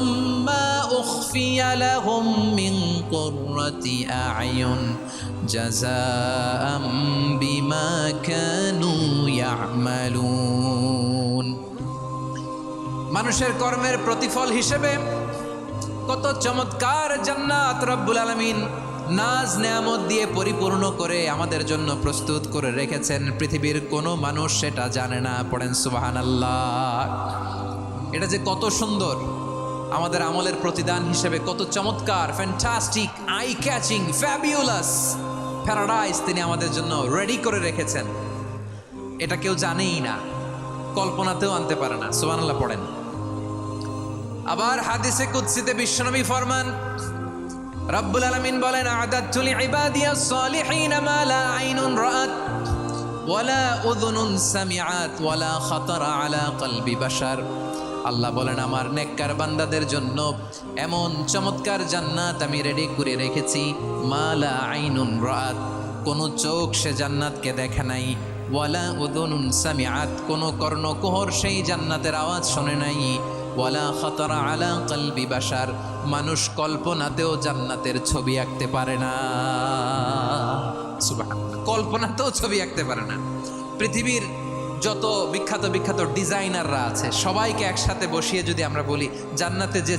মা উখফিয়া লাহুম মিন কুররাতি আ'য়ুন জাযাআম বিমা কানু ইয়া'মালুন। মানুষের কর্মের প্রতিফল হিসেবে কত চমৎকার জান্নাত রব্বুল আলামিন নাজ নেয়ামত দিয়ে পরিপূর্ণ করে আমাদের জন্য প্রস্তুত করে রেখেছেন। পৃথিবীর কোনো মানুষ সেটা জানে না। পড়েন সুবহানাল্লাহ। এটা যে কত সুন্দর, আমাদের আমলের প্রতিদান হিসেবে কত চমৎকার, fantastic, eye catching, fabulous paradise তিনি আমাদের জন্য রেডি করে রেখেছেন। এটা কেউ জানেই না, কল্পনাতেও আনতে পারে না। সুবহানাল্লাহ পড়েন। আবার হাদিসে কুদসিতে বিশ্বনবী ফরমান, রব্বুল আলামিন বলেন, আ'দাতু লিইবাদিয়াস সালিহিনা মা লা আইনুন রাআত ওয়ালা উযুনুন সামিআত ওয়ালা খাতারা আলা কলবি বাশার। আল্লাহ বলেন, আমার নেককার বান্দাদের জন্য এমন চমৎকার জান্নাত আমি রেডি করে রেখেছি, মা লা আইনুন রাআত, কোনো চোখ সে জান্নাতকে দেখে নাই, ওয়ালা উযুনুন সামিআত, কোনো কর্ণকুহর সেই জান্নাতের আওয়াজ শোনে নাই, ওয়ালা খাতারা আলা কলবি বাশার, মানুষ কল্পনাতেও জান্নাতের ছবি আঁকতে পারে না। সুবহানাল্লাহ, কল্পনাতেও ছবি আঁকতে পারে না। পৃথিবীর যত বিখ্যাত বিখ্যাত ডিজাইনাররা আছে সবাইকে একসাথে বসিয়ে যদি আমরা বলি জান্নাতে যে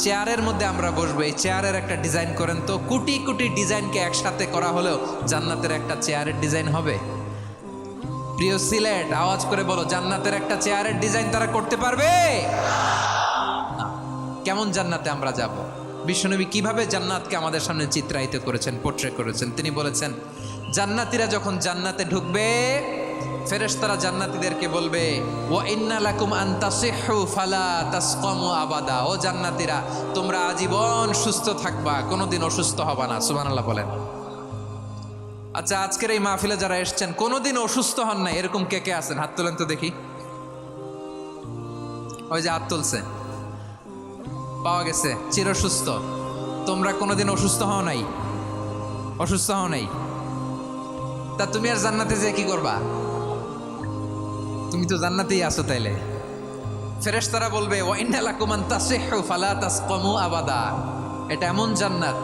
চেয়ারের মধ্যে আমরা বসবো, এই চেয়ারের একটা ডিজাইন করেন তো, কোটি কোটি ডিজাইনকে একসাথে করা হলেও জান্নাতের একটা চেয়ারের ডিজাইন হবে? প্রিয় সিলেট, আওয়াজ করে বলো, জান্নাতের একটা চেয়ারের ডিজাইন তারা করতে পারবে না। কেমন জান্নাতে আমরা যাব? বিশ্বনবী কিভাবে জান্নাতকে আমাদের সামনে চিত্রায়িত করেছেন, পোর্ট্রে করেছেন। তিনি বলেছেন, জান্নাতীরা যখন জান্নাতে ঢুকবে, ফেরেশতারা জান্নাতীদেরকে বলবে, ওয়া ইন্না লাকুম আন তাসিহু ফালা তাসকামু আবাদা। ও জান্নাতীরা, তোমরা আজীবন সুস্থ থাকবা, কোনোদিন অসুস্থ হবা না। সুবহানাল্লাহ বলেন। আচ্ছা, আজকের এই মাহফিলে যারা এসেছেন কোনোদিন অসুস্থ হন নাই, এরকম কে কে আছেন? হাত তোলেন তো দেখি। ওই যে হাত তুলছে, পাওয়া গেছে, চিরসুস্থ। তোমরা কোনোদিন অসুস্থ হও নাই? অসুস্থ হও নাই? তা তুমি আর জান্নাতে যে কি করবা? তুমি তো জান্নাতেই আছো। তাইলে ফেরেশতারা বলবে, ওয়া ইন্না লাকুম আন তাসিহু ফালা তাসকামু আবাদা। এটা এমন জান্নাত,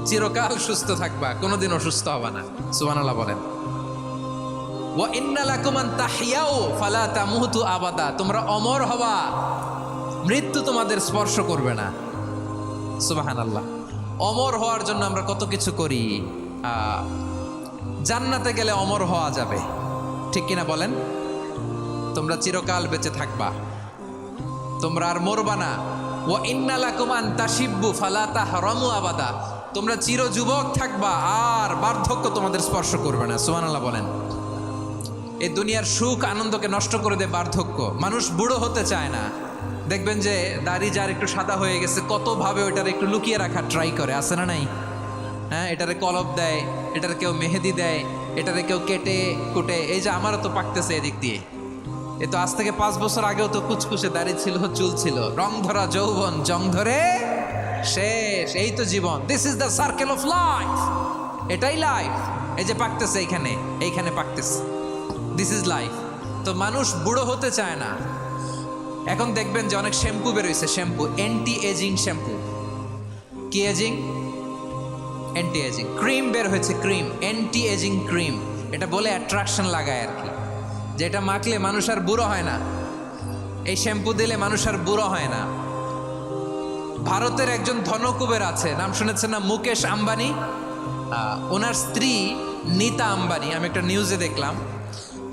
চিরকাল সুস্থ থাকবা, কোনোদিন অসুস্থ হবা না। সুবহানাল্লাহ বলেন। ওয়া ইন্না লাকুম আন তাহইয়াউ ফালা তামুতু আবাদা। তোমরা অমর হবা, মৃত্যু তোমাদের স্পর্শ করবে না। সুবহানাল্লাহ। অমর হওয়ার জন্য আমরা কত কিছু করি। জান্নাতে গেলে অমর হওয়া যাবে, ঠিক কিনা বলেন? তোমরা চিরকাল বেঁচে থাকবা, তোমরা আর মরবা না। ওয়া ইন্না লাকুম আন তাশিব্বু ফালা তাহরামু আবাদা। তোমরা চির যুবক থাকবা, আর বার্ধক্য তোমাদের স্পর্শ করবে না। সুবহানাল্লাহ বলেন। এই দুনিয়ার সুখ আনন্দকে নষ্ট করে দেয় বার্ধক্য। মানুষ বুড়ো হতে চায় না। দেখবেন যে দাড়ি যার একটু সাদা হয়ে গেছে, কতভাবে ওইটার একটু লুকিয়ে রাখার ট্রাই করে, আছে না নাই? হ্যাঁ, এটারে কলপ দেয়, এটারে কেউ মেহেদি দেয়, এটারে কেউ কেটে কুটে। এই যে আমারও তো পাকতেছে এদিক দিয়ে। এ তো আজ থেকে 5 বছর আগেও তো কুচকুচে দাড়ি ছিল, চুল ছিল, রং ধরা যৌবন, জং ধরে শেষ। এই তো জীবন। This is the circle of life. এটাই লাইফ। এই যে পাকতেছে এইখানে, এইখানে পাকতেছে, দিস ইজ লাইফ। তো মানুষ বুড়ো হতে চায় না। এখন দেখবেন যে অনেক শ্যাম্পু বেরোইছে, শ্যাম্পু, অ্যান্টি এজিং শ্যাম্পু। কি এজিং? অ্যান্টি এজিং ক্রিম বের হয়েছে, ক্রিম অ্যান্টি এজিং ক্রিম। এটা বলে অ্যাট্রাকশন লাগায় আর কি, যে এটা মাখলে মানুষ আর বুড়ো হয় না, এই শ্যাম্পু দিলে মানুষ আর বুড়ো হয় না। ভারতের একজন ধনকুবের আছে, নাম শুনেছেন না, মুকেশ আম্বানি। ওনার স্ত্রী নীতা আম্বানি, আমি একটা নিউজে দেখলাম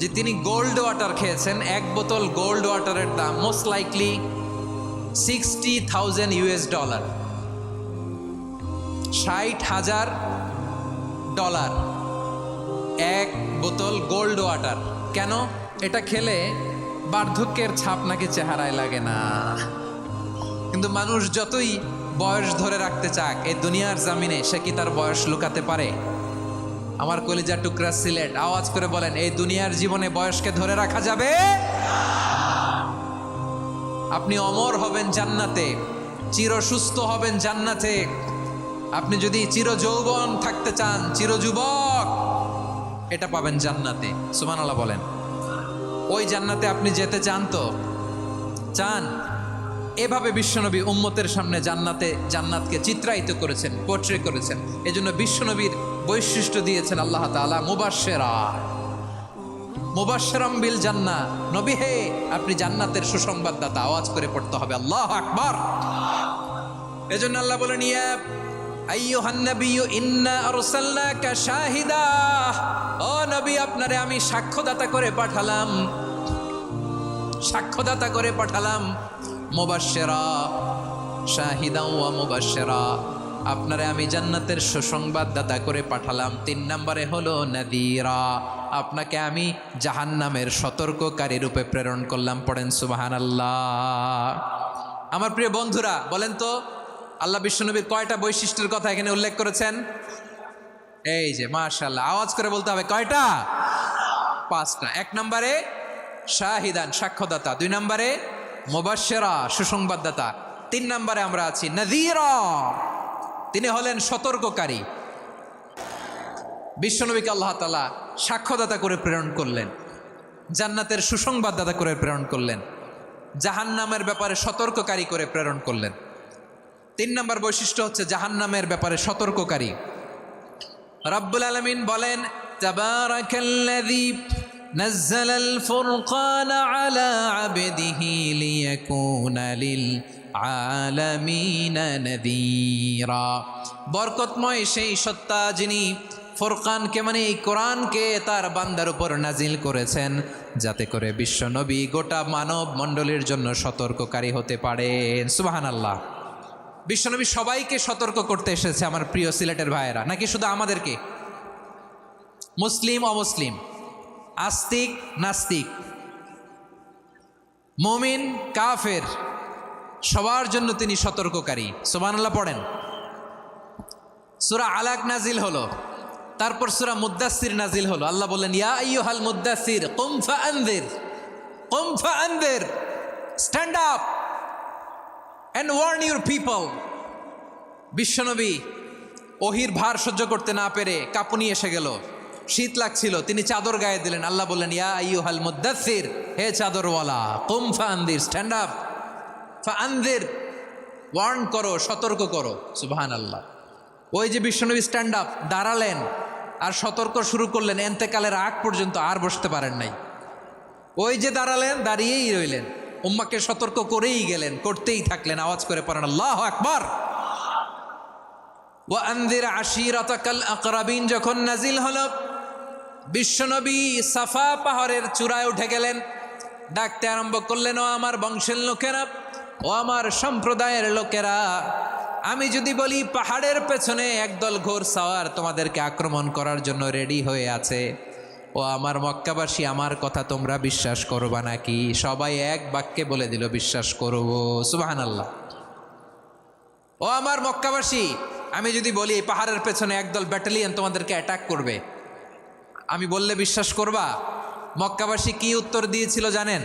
যে তিনি গোল্ড ওয়াটার খেয়েছেন। এক বোতল গোল্ড ওয়াটারের দাম মোস্ট লাইকলি $60,000, $60,000 এক বোতল গোল্ড ওয়াটার। কেন? এটা খেলে বার্ধক্যের ছাপ নাকি চেহারায় লাগে না। কিন্তু মানুষ যতই বয়স ধরে রাখতে চাক এই দুনিয়ার জামিনে, সে কি তার বয়স লুকাতে পারে? আমার কলিজা টুকরা সিলেট, আওয়াজ করে বলেন, এই দুনিয়ার জীবনে বয়সকে ধরে রাখা যাবে? আপনি অমর হবেন জান্নাতে, চির সুস্থ হবেন জান্নাতে। আপনি যদি চির যৌবন থাকতে চান, চির যুবক, এটা পাবেন জান্নাতে। সুবহানাল্লাহ বলেন। ওই জান্নাতে আপনি যেতে চান তো? চান? এভাবে বিশ্বনবী উম্মতের সামনে জান্নাতকে চিত্রায়িত করেছেন, পোর্ট্রে করেছেন। এজন্য বিশ্বনবীর বৈশিষ্ট্য দিয়েছেন আল্লাহ তাআলা মুবাশশিরাম বিল জান্নাহ। নবী হে, আপনি জান্নাতের সুসংবাদদাতা। আওয়াজ করে পড়তে হবে আল্লাহু আকবার। এজন্য আল্লাহ বলেন, ইয়া আইয়ুহান নাবিয়্যু ইন্না আরসালনাকা শাহিদা। ও নবী, আপনারে আমি সাক্ষ্যদাতা করে পাঠালাম, সাক্ষ্যদাতা করে পাঠালাম। মুবাশশিরা, শাহিদা ওয়া মুবাশশিরা, আপনারে আমি জান্নাতের সুসংবাদদাতা করে পাঠালাম। 3 নম্বরে হলো নাযীরা, আপনাকে আমি জাহান্নামের সতর্ককারী রূপে প্রেরণ করলাম। পড়েন সুবহানাল্লাহ। আমার প্রিয় বন্ধুরা, বলেন তো আল্লাহ বিশ্বনবীর কয়টা বৈশিষ্ট্যের কথা এখানে উল্লেখ করেছেন? এই যে মাশাআল্লাহ, আওয়াজ করে বলতে হবে, কয়টা? 5টা। 1 নম্বরে শাহিদান, সাক্ষ্যদাতা। 2 নম্বরে মুবাশশিরা, সুসংবাদদাতা। 3 নম্বরে আমরা আছি নাযীরা, তিনি হলেন সতর্ককারী। বিশ্বনবীকে আল্লাহ তাআলা সাক্ষ্যদাতা করে প্রেরণ করলেন, জান্নাতের সুসংবাদদাতা করে প্রেরণ করলেন, জাহান্নামের ব্যাপারে সতর্ককারী করে প্রেরণ করলেন। 3 নম্বর বৈশিষ্ট্য হচ্ছে জাহান্নামের ব্যাপারে সতর্ককারী। রব্বুল আলামিন বলেন, তাবারাকাল্লাযী নাযালাল ফুরকানা আলা আবদিহি লিয়াকুনা লিল আলামিনা নাযীরা। বরকতময় সেই সত্তা যিনি ফুরকানকে, মানে এই কোরআনকে তার বান্দার উপর নাজিল করেছেন, যাতে করে বিশ্বনবী গোটা মানব মণ্ডলীর জন্য সতর্ককারী হতে পারেন। সুবহানাল্লাহ। বিশ্বনবী সবাইকে সতর্ক করতে এসেছে, আমার প্রিয় সিলেটের ভাইয়েরা, নাকি শুধু আমাদেরকে? মুসলিম অমুসলিম, আস্তিক নাস্তিক, মুমিন কাফের, সবার জন্য তিনি সতর্ককারী। সুবহানাল্লাহ পড়েন। সূরা আলাক নাজিল হলো, তারপর সূরা মুদ্দাসসির নাজিল হলো। আল্লাহ বললেন, ইয়া আইয়ুহাল মুদ্দাসসির কুম ফাআনযির, কুম ফাআনযির, stand up and warn your people. বিশ্বনবী ওহির ভার সহ্য করতে না পেরে কাঁপুনি এসে গেল, শীত লাগছিল, তিনি চাদর গায়ে দিলেন। আল্লাহ বললেন, ইয়া আইয়ুহাল মুদ্দাসসির, হে চাদরওয়ালা, কুম ফাআনযির, স্ট্যান্ড আপ, ফাআনযির, ওয়ার্ন করো, সতর্ক করো। সুবহানাল্লাহ। ওই যে বিশ্বনবী স্ট্যান্ড আপ, দাঁড়ালেন আর সতর্ক শুরু করলেন, এন্তেকালের আগ পর্যন্ত আর বসতে পারেন নাই। ওই যে দাঁড়ালেন, দাঁড়িয়েই রইলেন, উম্মাকে সতর্ক করেই গেলেন, করতেই থাকলেন। আওয়াজ করে পড়েন আল্লাহু আকবার। ওয়া আনযির আশীরাতাকাল আকরাবিন যখন নাজিল হলো, বিশ্বনবী সাফা পাহাড়ের চূড়ায় উঠে গেলেন, ডাকতে আরম্ভ করলেন, ও আমার বংশের লোকেরা, ও আমার সম্প্রদায়ের লোকেরা, আমি যদি বলি পাহাড়ের পেছনে একদল ঘোড়সাওয়ার তোমাদেরকে আক্রমণ করার জন্য রেডি হয়ে আছে, ও আমার মক্কাবাসী, আমার কথা তোমরা বিশ্বাস করবা নাকি? সবাই এক বাক্যে বলে দিল, বিশ্বাস করব। সুবহানাল্লাহ। ও আমার মক্কাবাসী, আমি যদি বলি এই পাহাড়ের পেছনে একদল ব্যাটালিয়ন তোমাদেরকে অ্যাটাক করবে, আমি বললে বিশ্বাস করবা? মক্কাবাসী কি উত্তর দিয়েছিল জানেন?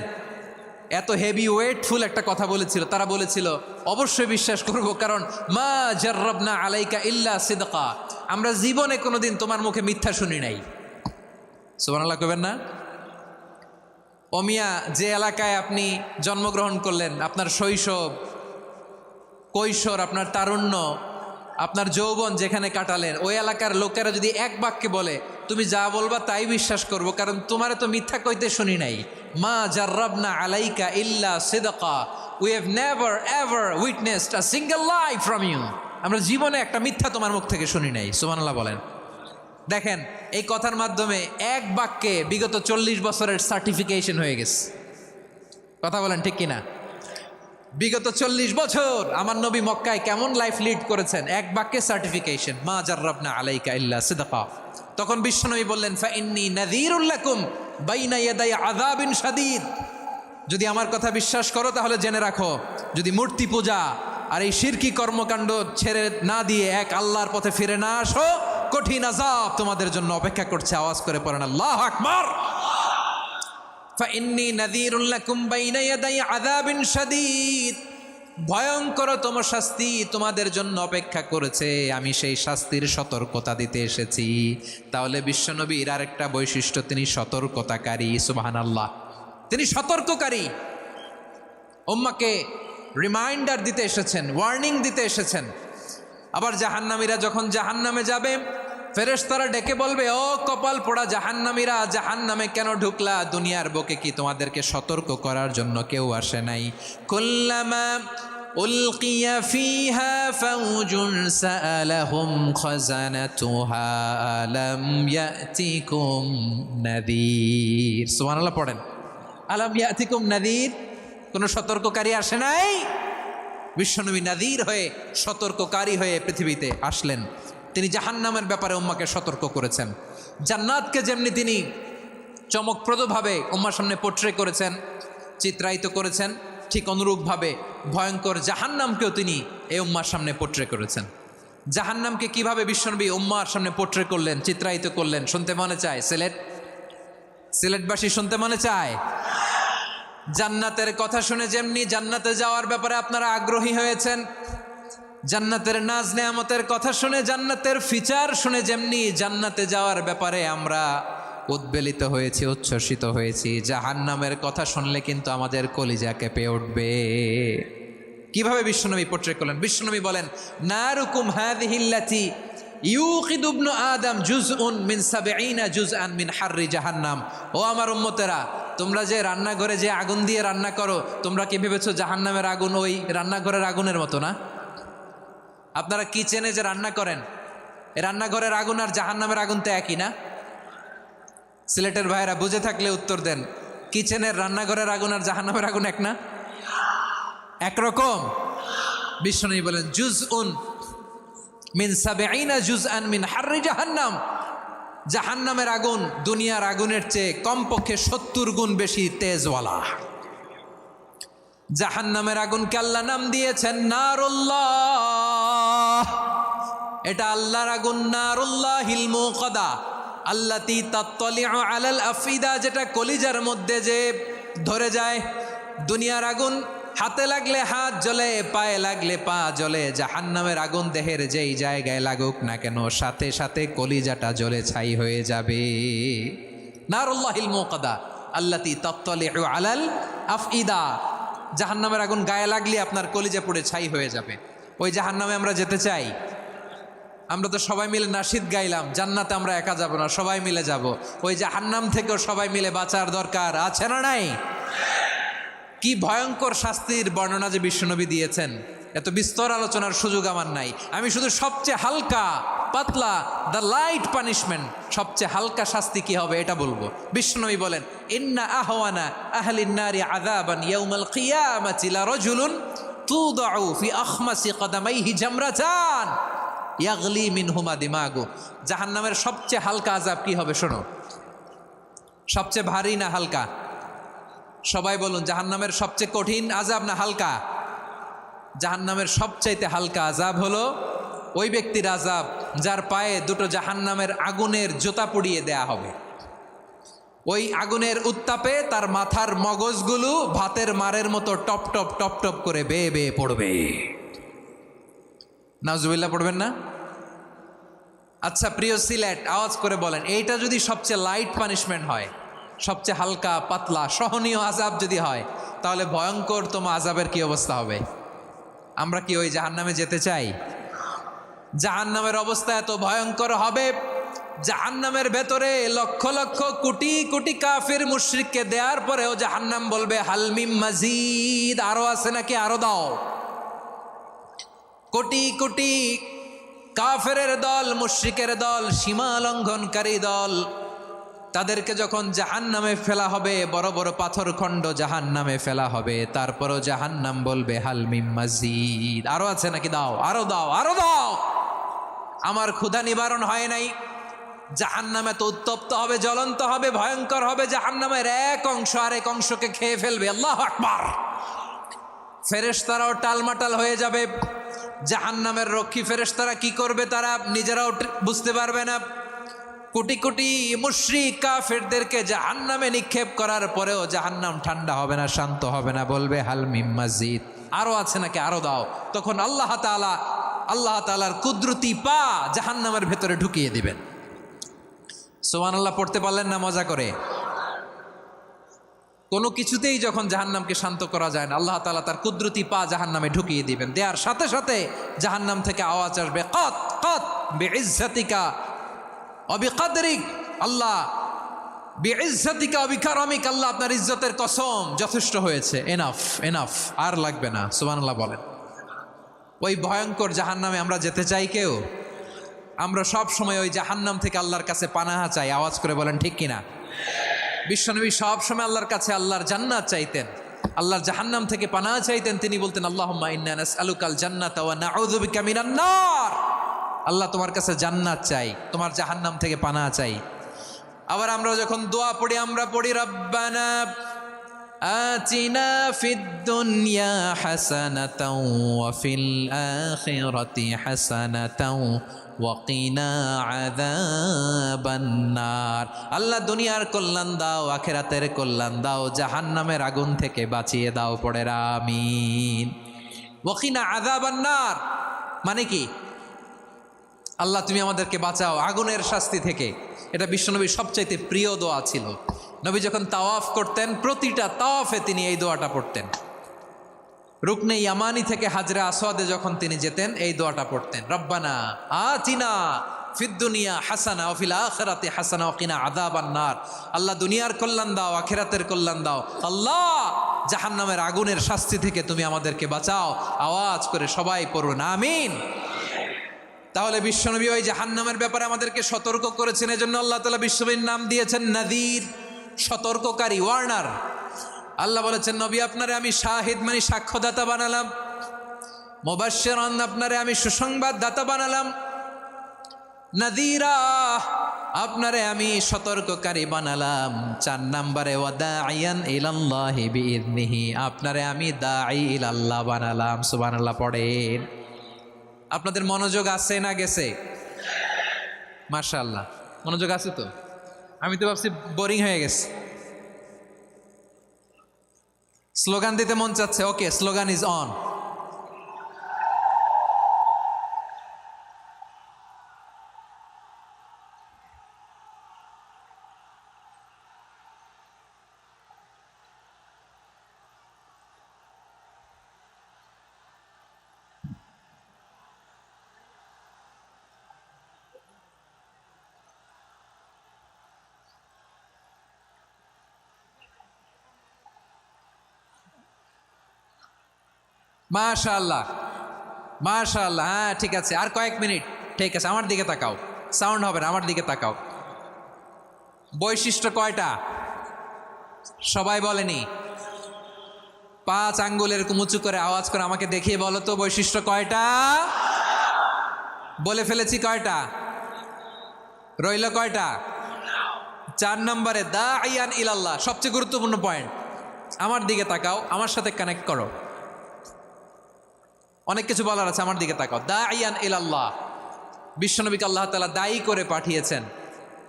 এত হেভি ওয়েটফুল একটা কথা বলেছিল। তারা বলেছিল, অবশ্যই বিশ্বাস করব, কারণ মা জাররাবনা আলাইকা ইল্লা সিদকা, আমরা জীবনে কোনোদিন তোমার মুখে মিথ্যা শুনি নাই। সুবহানাল্লাহ কইবেন না? ওমিয়া, যে এলাকায় আপনি জন্মগ্রহণ করলেন, আপনার শৈশব, কৈশোর, আপনার তারুণ্য, আপনার যৌবন যেখানে কাটালেন ওই এলাকার লোকেরা যদি এক বাক্যে বলে তুমি যা বলবা তাই বিশ্বাস করব, কারণ তোমারে তো মিথ্যা কইতে শুনি নাই। মা জাররাবনা আলাইকা ইল্লা সিদকা, we have never ever witnessed a single lie from you. আমরা জীবনে একটা মিথ্যা তোমার মুখ থেকে শুনি নাই। সুবহানাল্লাহ বলেন। দেখেন এই কথার মাধ্যমে এক বাক্যে বিগত 40 বছরের সার্টিফিকেশন হয়ে গেছে। কথা বলেন ঠিক কিনা? বিগত 40 বছর আমার নবী মক্কায় কেমন লাইফ লিড করেছেন, এক বাক্যে সার্টিফিকেশন, মা জাররাবনা আলাইকা ইল্লা সিদকা। তখন বিশ্বনবী বললেন ফাইন্নী নাযীরুল লাকুম বাইনা ইয়াদাই আযাবিন শাদীদ। যদি আমার কথা বিশ্বাস করো তাহলে জেনে রাখো, যদি মূর্তি পূজা আর এই শিরকি কর্মকাণ্ড ছেড়ে না দিয়ে এক আল্লাহর পথে ফিরে না আসো, কঠিন আযাব তোমাদের জন্য অপেক্ষা করছে। আওয়াজ করে পড়েন আল্লাহু আকবার। ফাইন্নী নাযীরুল লাকুম বাইনা ইয়াদাই আযাবিন শাদীদ, ভয়ঙ্করতম শাস্তি তোমাদের জন্য অপেক্ষা করেছে, আমি সেই শাস্তির সতর্কতা দিতে এসেছি। তাহলে বিশ্বনবীর আরেকটা বৈশিষ্ট্য, তিনি সতর্কতাকারী। সুবহানাল্লাহ, তিনি সতর্ককারী। উম্মাকে রিমাইন্ডার দিতে এসেছেন, ওয়ার্নিং দিতে এসেছেন। আবার জাহান্নামীরা যখন জাহান্নামে যাবে, ফেরেশতারা ডেকে বলবে, ও কপাল পোড়া জাহান্নামীরা, জাহান্নামে কেন ঢুকলা? দুনিয়ার বুকে কি তোমাদেরকে সতর্ক করার জন্য কেউ আসে নাই? কুল্লামা উলকিয়া ফিহা ফাউজুন সাআলাহুম খাযানাতুহা আলাম ইয়াতিকুম নাযীর। সুবহানাল্লাহ পড়েন। আলাম ইয়াতিকুম নাযীর, কোন সতর্ককারী আসে নাই? বিশ্বনবী নাযীর হয়ে, সতর্ককারী হয়ে পৃথিবীতে আসলেন। তিনি জাহান্নামের ব্যাপারে উম্মাকে সতর্ক করেছেন। জান্নাতকে যেমনি তিনি চমকপ্রদভাবে উম্মার সামনে পোট্রে করেছেন, চিত্রায়িত করেছেন, ঠিক অনুরূপভাবে ভয়ঙ্কর জাহান্নামকেও তিনি এই উম্মার সামনে পোট্রে করেছেন। জাহান্নামকে কিভাবে বিশ্বনবী উম্মার সামনে পোট্রে করলেন, চিত্রায়িত করলেন, শুনতে মনে চায়? সিলেটবাসী শুনতে মনে চায়? জান্নাতের কথা শুনে যেমনি জান্নাতে যাওয়ার ব্যাপারে আপনারা আগ্রহী হয়েছেন, জান্নাতের নাজ নেয়ামতের কথা শুনে, জান্নাতের ফিচার শুনে যেমনি জান্নাতে যাওয়ার ব্যাপারে আমরা উদ্বেলিত হয়েছি, উচ্ছ্বসিত হয়েছি, জাহান্নামের কথা শুনলে কিন্তু আমাদের কলিজা কেঁপে উঠবে। কিভাবে বিশ্বনবী পোট্রে করলেন? বিশ্বনবী বলেন, নারুকুম হাযিহিল্লাতী ইউকিদু ইবনু আদম জুজউন মিন ৭০ জুজআন মিন হাররি জাহান্নাম। ও আমার উম্মতেরা, তোমরা যে রান্নাঘরে যে আগুন দিয়ে রান্না করো, তোমরা কি ভেবেছো জাহান্নামের আগুন ওই রান্নাঘরের আগুনের মতো না? আপনারা কিচেনে যে রান্না করেন, রান্নাঘরের আগুন আর জাহান্নামের আগুন তো একই না? সিলেটের ভাইরা বুঝে থাকলে উত্তর দেন, কিচেনের রান্নাঘরের আগুন আর জাহান্নামের আগুন এক না? একরকম? বিশ্বনবী বলেন, জুজউন মিন ৭০ জুজআন মিন হাররি জাহান্নাম। জাহান্নামের আগুন দুনিয়ার আগুনের চেয়ে কমপক্ষে ৭০ গুণ বেশি তেজওয়ালা। জাহান্নামের আগুনকে আল্লাহ নাম দিয়েছেন নারুল্লাহ। এটা আল্লাহর আগুন, নারুল্লাহিল মুকাদা আল্লাতী তাত্তালিউ আলাল আফিদা, যেটা কলিজার মধ্যে যে ধরে যায়। দুনিয়ার আগুন হাতে লাগলে হাত জ্বলে, পায়ে লাগলে পা জ্বলে। জাহান্নামের আগুন দেহের যেই জায়গায় লাগুক না কেন, সাথে সাথে কলিজাটা জ্বলে ছাই হয়ে যাবে। নারুল্লাহিল মুকাদা আল্লাতী তাত্তালিউ আলাল আফইদা, জাহান্নামের আগুন গায়ে লাগলে আপনার কলিজা পুড়ে ছাই হয়ে যাবে। ওই জাহান্নামে আমরা যেতে চাই? আমরা তো সবাই মিলে নাশিদ গাইলাম, জান্নাতে আমরা একা যাব না, সবাই মিলে যাব। ওই জাহান্নাম থেকেও সবাই মিলে বাঁচার দরকার আছে না নাই? কি ভয়ঙ্কর শাস্তির বর্ণনা যে বিশ্বনবী দিয়েছেন, এত বিস্তর আলোচনার সুযোগ আমার নাই। আমি শুধু সবচেয়ে হালকা পাতলা, দ্য লাইট পানিশমেন্ট, সবচেয়ে হালকা শাস্তি কি হবে এটা বলবো। বিশ্বনবী বলেন, ইন্না আহওয়ানা আহলিন নারি আযাবান ইয়াউমাল কিয়ামাতি লারাজুলুন তুদাউ ফি আখমাসি কদামাইহি জামরাতান ইয়াগলি মিনহুমা দিমাগু। জাহান্নামের সবচেয়ে হালকা আযাব কি হবে শোনো। সবচেয়ে ভারী না হালকা? সবাই বলুন, জাহান্নামের সবচেয়ে কঠিন আযাব না হালকা? জাহান্নামের সবচাইতে হালকা আযাব হলো ওই ব্যক্তির আযাব যার পায়ে দুটো জাহান্নামের আগুনের জুতা পুড়িয়ে দেয়া হবে। ওই আগুনের উত্তাপে তার মাথার মগজগুলো ভাতের মারের মতো টপ টপ টপ টপ করে বেয়ে বেয়ে পড়বে। নাউজুবিল্লাহ পড়বেন না? আচ্ছা প্রিয় সিলেট, আওয়াজ করে বলেন, এইটা যদি সবচেয়ে লাইট পানিশমেন্ট হয়, সবচেয়ে হালকা পাতলা সহনীয় আযাব যদি হয়, তাহলে ভয়ঙ্করতম আযাবের কি অবস্থা হবে? আমরা কি ওই জাহান্নামে যেতে চাই? জাহান্নামের অবস্থা এত ভয়ঙ্কর হবে, জাহান্নামের ভেতরে লক্ষ লক্ষ কোটি কোটি কাফির মুশরিককে দেওয়ার পরেও জাহান্নাম বলবে হালমিম মাজিদ, আরো আছে নাকি, আরো দাও। কোটি কোটি কাফেরের দল, মুশরিকের দল, সীমা লঙ্ঘনকারী দল, তাদেরকে যখন জাহান্নামে ফেলা হবে, বড় বড় পাথর খণ্ড জাহান্নামে ফেলা হবে, তারপরও জাহান্নাম বলবে হালমিম মাজিদ, আরো আছে নাকি, দাও, আরো দাও, আরো দাও। আমার ক্ষুধা নিবারণ হয় নাই। জাহান্নামে তো উত্তপ্ত হবে, জ্বলন্ত হবে, ভয়ঙ্কর হবে। জাহান্নামের এক অংশ আরেক অংশকে খেয়ে ফেলবে। আল্লাহু আকবার। ফেরেশতারাও টালমাটাল হয়ে যাবে। জাহান্নামের রক্ষী ফেরেশতারা কি করবে তারা নিজেরাও বুঝতে পারবে না। কোটি কোটি মুশরিক কাফেরদেরকে জাহান্নামে নিক্ষেপ করার পরেও জাহান্নাম ঠান্ডা হবে না, শান্ত হবে না, বলবে হালমিম মাজিদ, আরো আছে নাকি, আরো দাও। তখন আল্লাহ তাআলার কুদরতি পা জাহান্নামের ভেতরে ঢুকিয়ে দিবেন। সুবহানাল্লাহ পড়তে পারলেন না মজা করে? কোনো কিছুতেই যখন জাহান্নামকে শান্ত করা যায় না, আল্লাহ তাআলা তার কুদরতি পা জাহান্নামে ঢুকিয়ে দিবেন। দেওয়ার সাথে সাথে জাহান্নাম থেকে আওয়াজ আসবে, কত কত বিইজ্জাতিকা ওয়া বিকদরিক, আল্লাহ বিইজ্জাতিকা ওয়া বিকারামিক, আল্লাহ আপনার ইজ্জতের কসম, যথেষ্ট হয়েছে, এনাফ এনাফ, আর লাগবে না। সুবহানাল্লাহ বলেন। ওই ভয়ঙ্কর জাহান্নামে আমরা যেতে চাই কেউ? আমরা সব সময় ওই জাহান্নাম থেকে আল্লাহর কাছে পানাহা চাই। আওয়াজ করে বলেন ঠিক কিনা? বিশ্বনবী সব সময় আল্লাহর কাছে আল্লাহর জান্নাত চাইতেন, আল্লাহর জাহান্নাম থেকে পানাহা চাইতেন। তিনি বলতেন আল্লাহুম্মা ইন্না নাসআলুকাল জান্নাতা ওয়া নাউযু বিকা মিনান নার। আল্লাহ তোমার কাছে জান্নাত চাই, তোমার জাহান্নাম থেকে পানাহা চাই। আবার আমরা যখন দোয়া পড়ি, আমরা পড়ি রব্বানা আতিনা ফিদ দুনিয়া হাসানাতাও ওয়া ফিল আখিরাতি হাসানাতাও ওয়া কিনা আযাবান নার। আল্লাহ দুনিয়ার কল্যাণ দাও, আখিরাতের কল্যাণ দাও, জাহান্নামের আগুন থেকে বাঁচিয়ে দাও। পড়ে আমিন। ওয়া কিনা আযাবান নার মানে কি? আল্লাহ তুমি আমাদেরকে বাঁচাও আগুনের শাস্তি থেকে। এটা বিশ্বনবীর সবচাইতে প্রিয় দোয়া ছিল। নবী যখন তাওয়াফ করতেন, প্রতিটা তাওয়াফে তিনি এই দোয়াটা পড়তেন। রুকনে ইয়ামানি থেকে হাজরে আসওয়াদে যখন তিনি যেতেন, এই দোয়াটা পড়তেন, রব্বানা আতিনা ফিদ দুনিয়া হাসানা ওয়া ফিল আখিরাতি হাসানা ওয়া কিনা আযাবান নার। আল্লাহ দুনিয়ার কল্যাণ দাও, আখিরাতের কল্যাণ দাও। আল্লাহ জাহান্নামের আগুনের শাস্তি থেকে তুমি আমাদেরকে বাঁচাও। আওয়াজ করে সবাই পড়ুন আমিন। তাহলে বিশ্বনবী ওই জাহান্নামের ব্যাপারে আমাদেরকে সতর্ক করেছেন। এজন্য আল্লাহ তাআলা বিশ্বনবীর নাম দিয়েছেন নাযীর, সতর্ককারী, ওয়ার্নার। আল্লাহ বলেছেন নবী আপনারে আমি শাহিদ মানে সাক্ষ্যদাতা বানালাম, মুবাশশিরান আপনারে আমি সুসংবাদ দাতা বানালাম, নাযীরা আপনারে আমি সতর্ককারী বানালাম। 4 নম্বরে ওয়া দাঈয়ান ইলাল্লাহি বিইذনিহি, আপনারে আমি দাঈ ইলাল্লাহ বানালাম। সুবহানাল্লাহ পড়েন। আপনাদের মনোযোগ আছে না গেছে? মাশাআল্লাহ মনোযোগ আছে তো। আমি তো ভাবছি বোরিং হয়ে গেছে। স্লোগান দিতে মন চাচ্ছে। ওকে, স্লোগান ইজ অন। মাশাআল্লাহ মাশাআল্লাহ। হ্যাঁ ঠিক আছে, আর কয়েক মিনিট। ঠিক আছে, আমার দিকে তাকাও, সাউন্ড হবে না, আমার দিকে তাকাও। বৈশিষ্ট্য কয়টা সবাই বলেনি? 5 আঙ্গুল এরকম উঁচু করে আওয়াজ করে আমাকে দেখিয়ে বলো তো বৈশিষ্ট্য কয়টা? বলে ফেলেছি কয়টা? রইল কয়টা? 4 নম্বরে দাঈয়ান ইলাল্লাহ, সবচেয়ে গুরুত্বপূর্ণ পয়েন্ট। আমার দিকে তাকাও, আমার সাথে কানেক্ট করো। অনেক কিছু বলার আছে, আমার দিকে তাকাও। দাঈয়ান ইলাল্লাহ, বিশ্বনবীকে আল্লাহ তাআলা দায়ী করে পাঠিয়েছেন।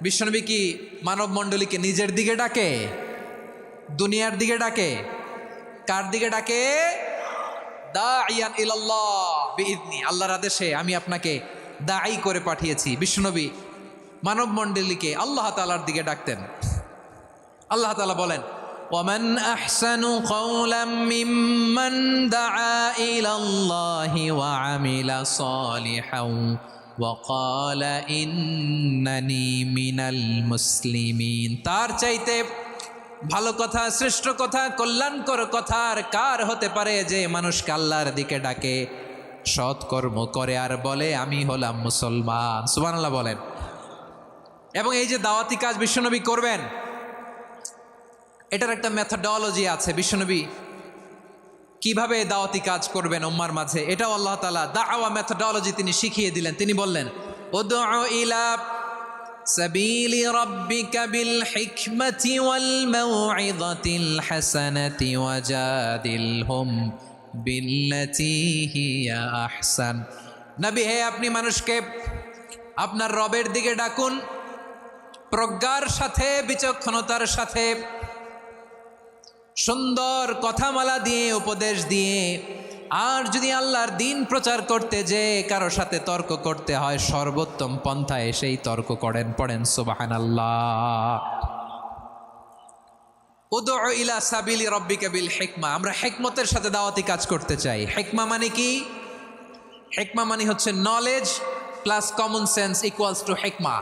বিশ্বনবী কি মানব মণ্ডলীকে নিজের দিকে ডাকে? দুনিয়ার দিকে ডাকে? কার দিকে ডাকে? দাঈয়ান ইলাল্লাহ বিইذনি, আল্লাহর আদেশে আমি আপনাকে দায়ী করে পাঠিয়েছি। বিশ্বনবী মানব মণ্ডলীকে আল্লাহ তাআলার দিকে ডাকতেন। আল্লাহ তাআলা বলেন ومن أحسن قولا ممن دعا إلى الله وعمل صالحا وقال إنني من المسلمين। তার চাইতে ভালো কথা, শ্রেষ্ঠ কথা, কল্যাণকর কথা আর কার হতে পারে যে মানুষকে আল্লাহর দিকে ডাকে, সৎকর্ম করে আর বলে আমি হলাম মুসলমান। সুবহানাল্লাহ বলেন। এবং এই যে দাওয়াতি কাজ বিশ্বনবী করবেন, এটার একটা মেথডোলজি আছে। বিশ্বনবী কিভাবে দাওয়াতি কাজ করবেন উম্মার মাঝে, এটাও আল্লাহ তাআলা দাওয়া মেথডোলজি তিনি শিখিয়ে দিলেন। তিনি বললেন উদউ ইলা সাবিলি রাব্বিকা বিল হিকমাতি ওয়াল মাউইযাতিল হাসানাতি ওয়াজাদিলহুম বিল্লাতি হিয়া আহসান। নবী হে, আপনি মানুষকে আপনার রবের দিকে ডাকুন প্রজ্ঞার সাথে, বিচক্ষণতার সাথে, সুন্দর কথামালা দিয়ে, উপদেশ দিয়ে। আর যদি আল্লাহর দিন প্রচার করতে যে কারো সাথে তর্ক করতে হয়, সর্বোত্তম পন্থায় সেই তর্ক করেন। পড়েন সুবহানাল্লাহ। উদউ ইলা সাবিলি রাব্বিকা বিল হিকমা। আমরা হিকমতের সাথে দাওয়াতি কাজ করতে চাই। হিকমা মানে কি? হিকমা মানে হচ্ছে knowledge plus common sense equals to হিকমা।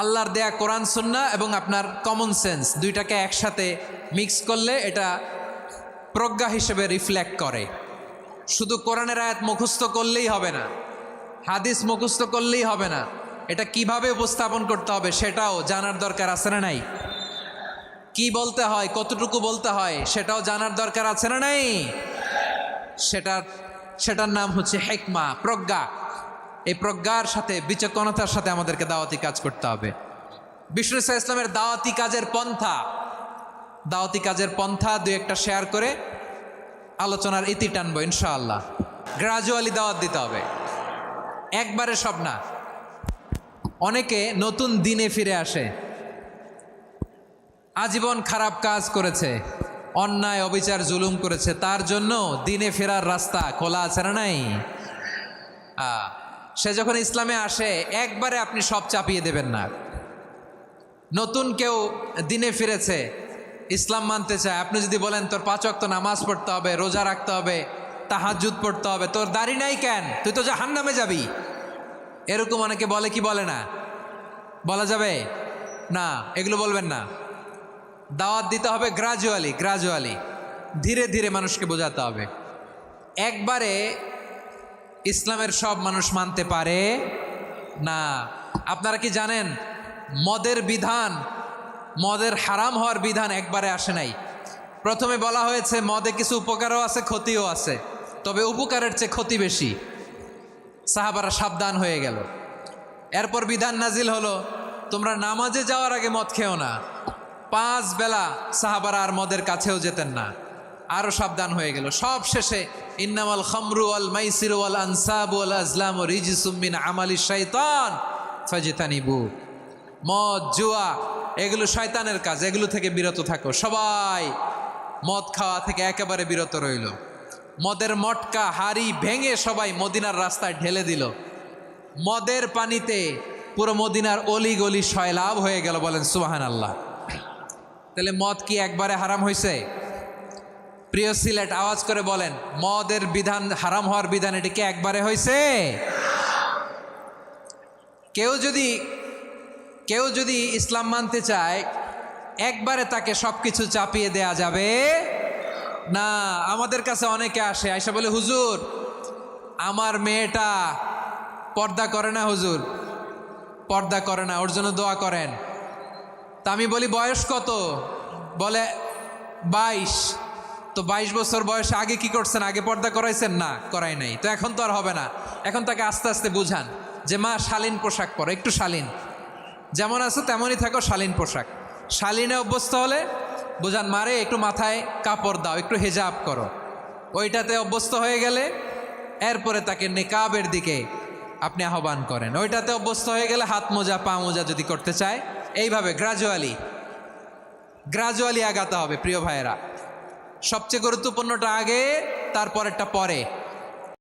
আল্লাহর দেয়া কোরআন সুন্নাহ এবং আপনার কমন সেন্স দুইটাকে একসাথে মিক্স করলে এটা প্রজ্ঞা হিসেবে রিফ্লেক্ট করে। শুধু কোরআনের আয়াত মুখস্থ করলেই হবে না, হাদিস মুখস্থ করলেই হবে না, এটা কিভাবে উপস্থাপন করতে হবে সেটাও জানার দরকার আছে না নাই? কি বলতে হয়, কতটুকু বলতে হয় সেটাও জানার দরকার আছে না নাই? সেটার নাম হচ্ছে হিকমা, প্রজ্ঞা। এই প্রজ্ঞার সাথে, বিচক্ষণতার সাথে আমাদেরকে দাওয়াতি কাজ করতে হবে। বিষ্ণু ইসলামের দাওয়াতি কাজের পন্থা দুই একটা শেয়ার করে আলোচনার ইতি টানবো ইনশাআল্লাহ। গ্রাজুয়ালি দাওয়াত দিতে হবে, একবারে সব না। অনেকে নতুন দিনে ফিরে আসে, আজীবন খারাপ কাজ করেছে, অন্যায় অবিচার জুলুম করেছে, তার জন্য দিনে ফেরার রাস্তা খোলা আছে না নাই? সে যখন ইসলামে আসে একবারে আপনি সব চাপিয়ে দেবেন না। নতুন কেউ দিনে ফিরেছে, ইসলাম মানতে চায়, আপনি যদি বলেন তোর 5 ওয়াক্ত নামাজ পড়তে হবে, রোজা রাখতে হবে, তাহাজ্জুদ পড়তে হবে, তোর দাড়ি নাই কেন, তুই তো জাহান্নামে যাবি, এরকম অনেকে বলে কি বলে না? বলা যাবে না, এগুলো বলবেন না। দাওয়াত দিতে হবে গ্রাজুয়ালি, ধীরে ধীরে মানুষকে বোঝাতে হবে। একবারে ইসলামের সব মানুষ মানতে পারে না। আপনারা কি জানেন মদের হারাম হওয়ার বিধান একবারে আসে নাই। প্রথমে বলা হয়েছে মদে কিছু উপকারও আছে, ক্ষতিও আছে, তবে উপকারের চেয়ে ক্ষতি বেশি। সাহাবারা সাবধান হয়ে গেল। এরপর বিধান নাজিল হলো তোমরা নামাজে যাওয়ার আগে মদ খেও না। 5 বেলা সাহাবারা আর মদের কাছেও যেতেন না, আরো সাবধান হয়ে গেল। সব শেষে ইন্নামাল খামরু ওয়াল মাইসিরু ওয়াল আনসাবু ওয়াল আজলামু রিজসুম মিন আমালিশ শাইতান ফাজতানিবু। মদ, জুয়া এগুলো শয়তানের কাজ, এগুলো থেকে বিরত থাকো। সবাই মদ খাওয়া থেকে একেবারে বিরত রইল। মদের মটকা হাড়ি ভেঙে সবাই মদিনার রাস্তায় ঢেলে দিল। মদের পানিতে পুরো মদিনার অলি গলি সয়লাভ হয়ে গেল। বলেন সুবহানাল্লাহ। তাহলে মদ কি একবারে হারাম হয়েছে? প্রিয় সিলেট আওয়াজ করে বলেন, মদের বিধান, হারাম হওয়ার বিধান এটি কি একবারে হয়েছে? কেউ যদি ইসলাম মানতে চায় একবারে তাকে সবকিছু চাপিয়ে দেয়া যাবে না। আমাদের কাছে অনেকে আসে, আয়সা বলে হুজুর আমার মেয়েটা পর্দা করে না, হুজুর পর্দা করে না, ওর জন্য দোয়া করেন। তা আমি বলি বয়স কত? বলে 22। তো 22 বছর বয়সে আগে কি করছেন? আগে পর্দা করাইছেন? না, করাই নাই। তো এখন তো আর হবে না। এখন তাকে আস্তে আস্তে বুঝান যে মা শালীন পোশাক পরো, একটু শালীন, যেমন আছো তেমনই থাকো, শালীন পোশাক। শালীনে অভ্যস্ত হলে বুঝান মারে একটু মাথায় কাপড় দাও, একটু হেজাব করো। ওইটাতে অভ্যস্ত হয়ে গেলে এরপরে তাকে নিকাবের দিকে আপনি আহ্বান করেন। ওইটাতে অভ্যস্ত হয়ে গেলে হাত মোজা, পা মোজা যদি করতে চায়, এইভাবে গ্রাজুয়ালি আগাতে হবে। প্রিয় ভাইয়েরা, সবচেয়ে গুরুত্বপূর্ণটা আগে, তারপরেরটা পরে।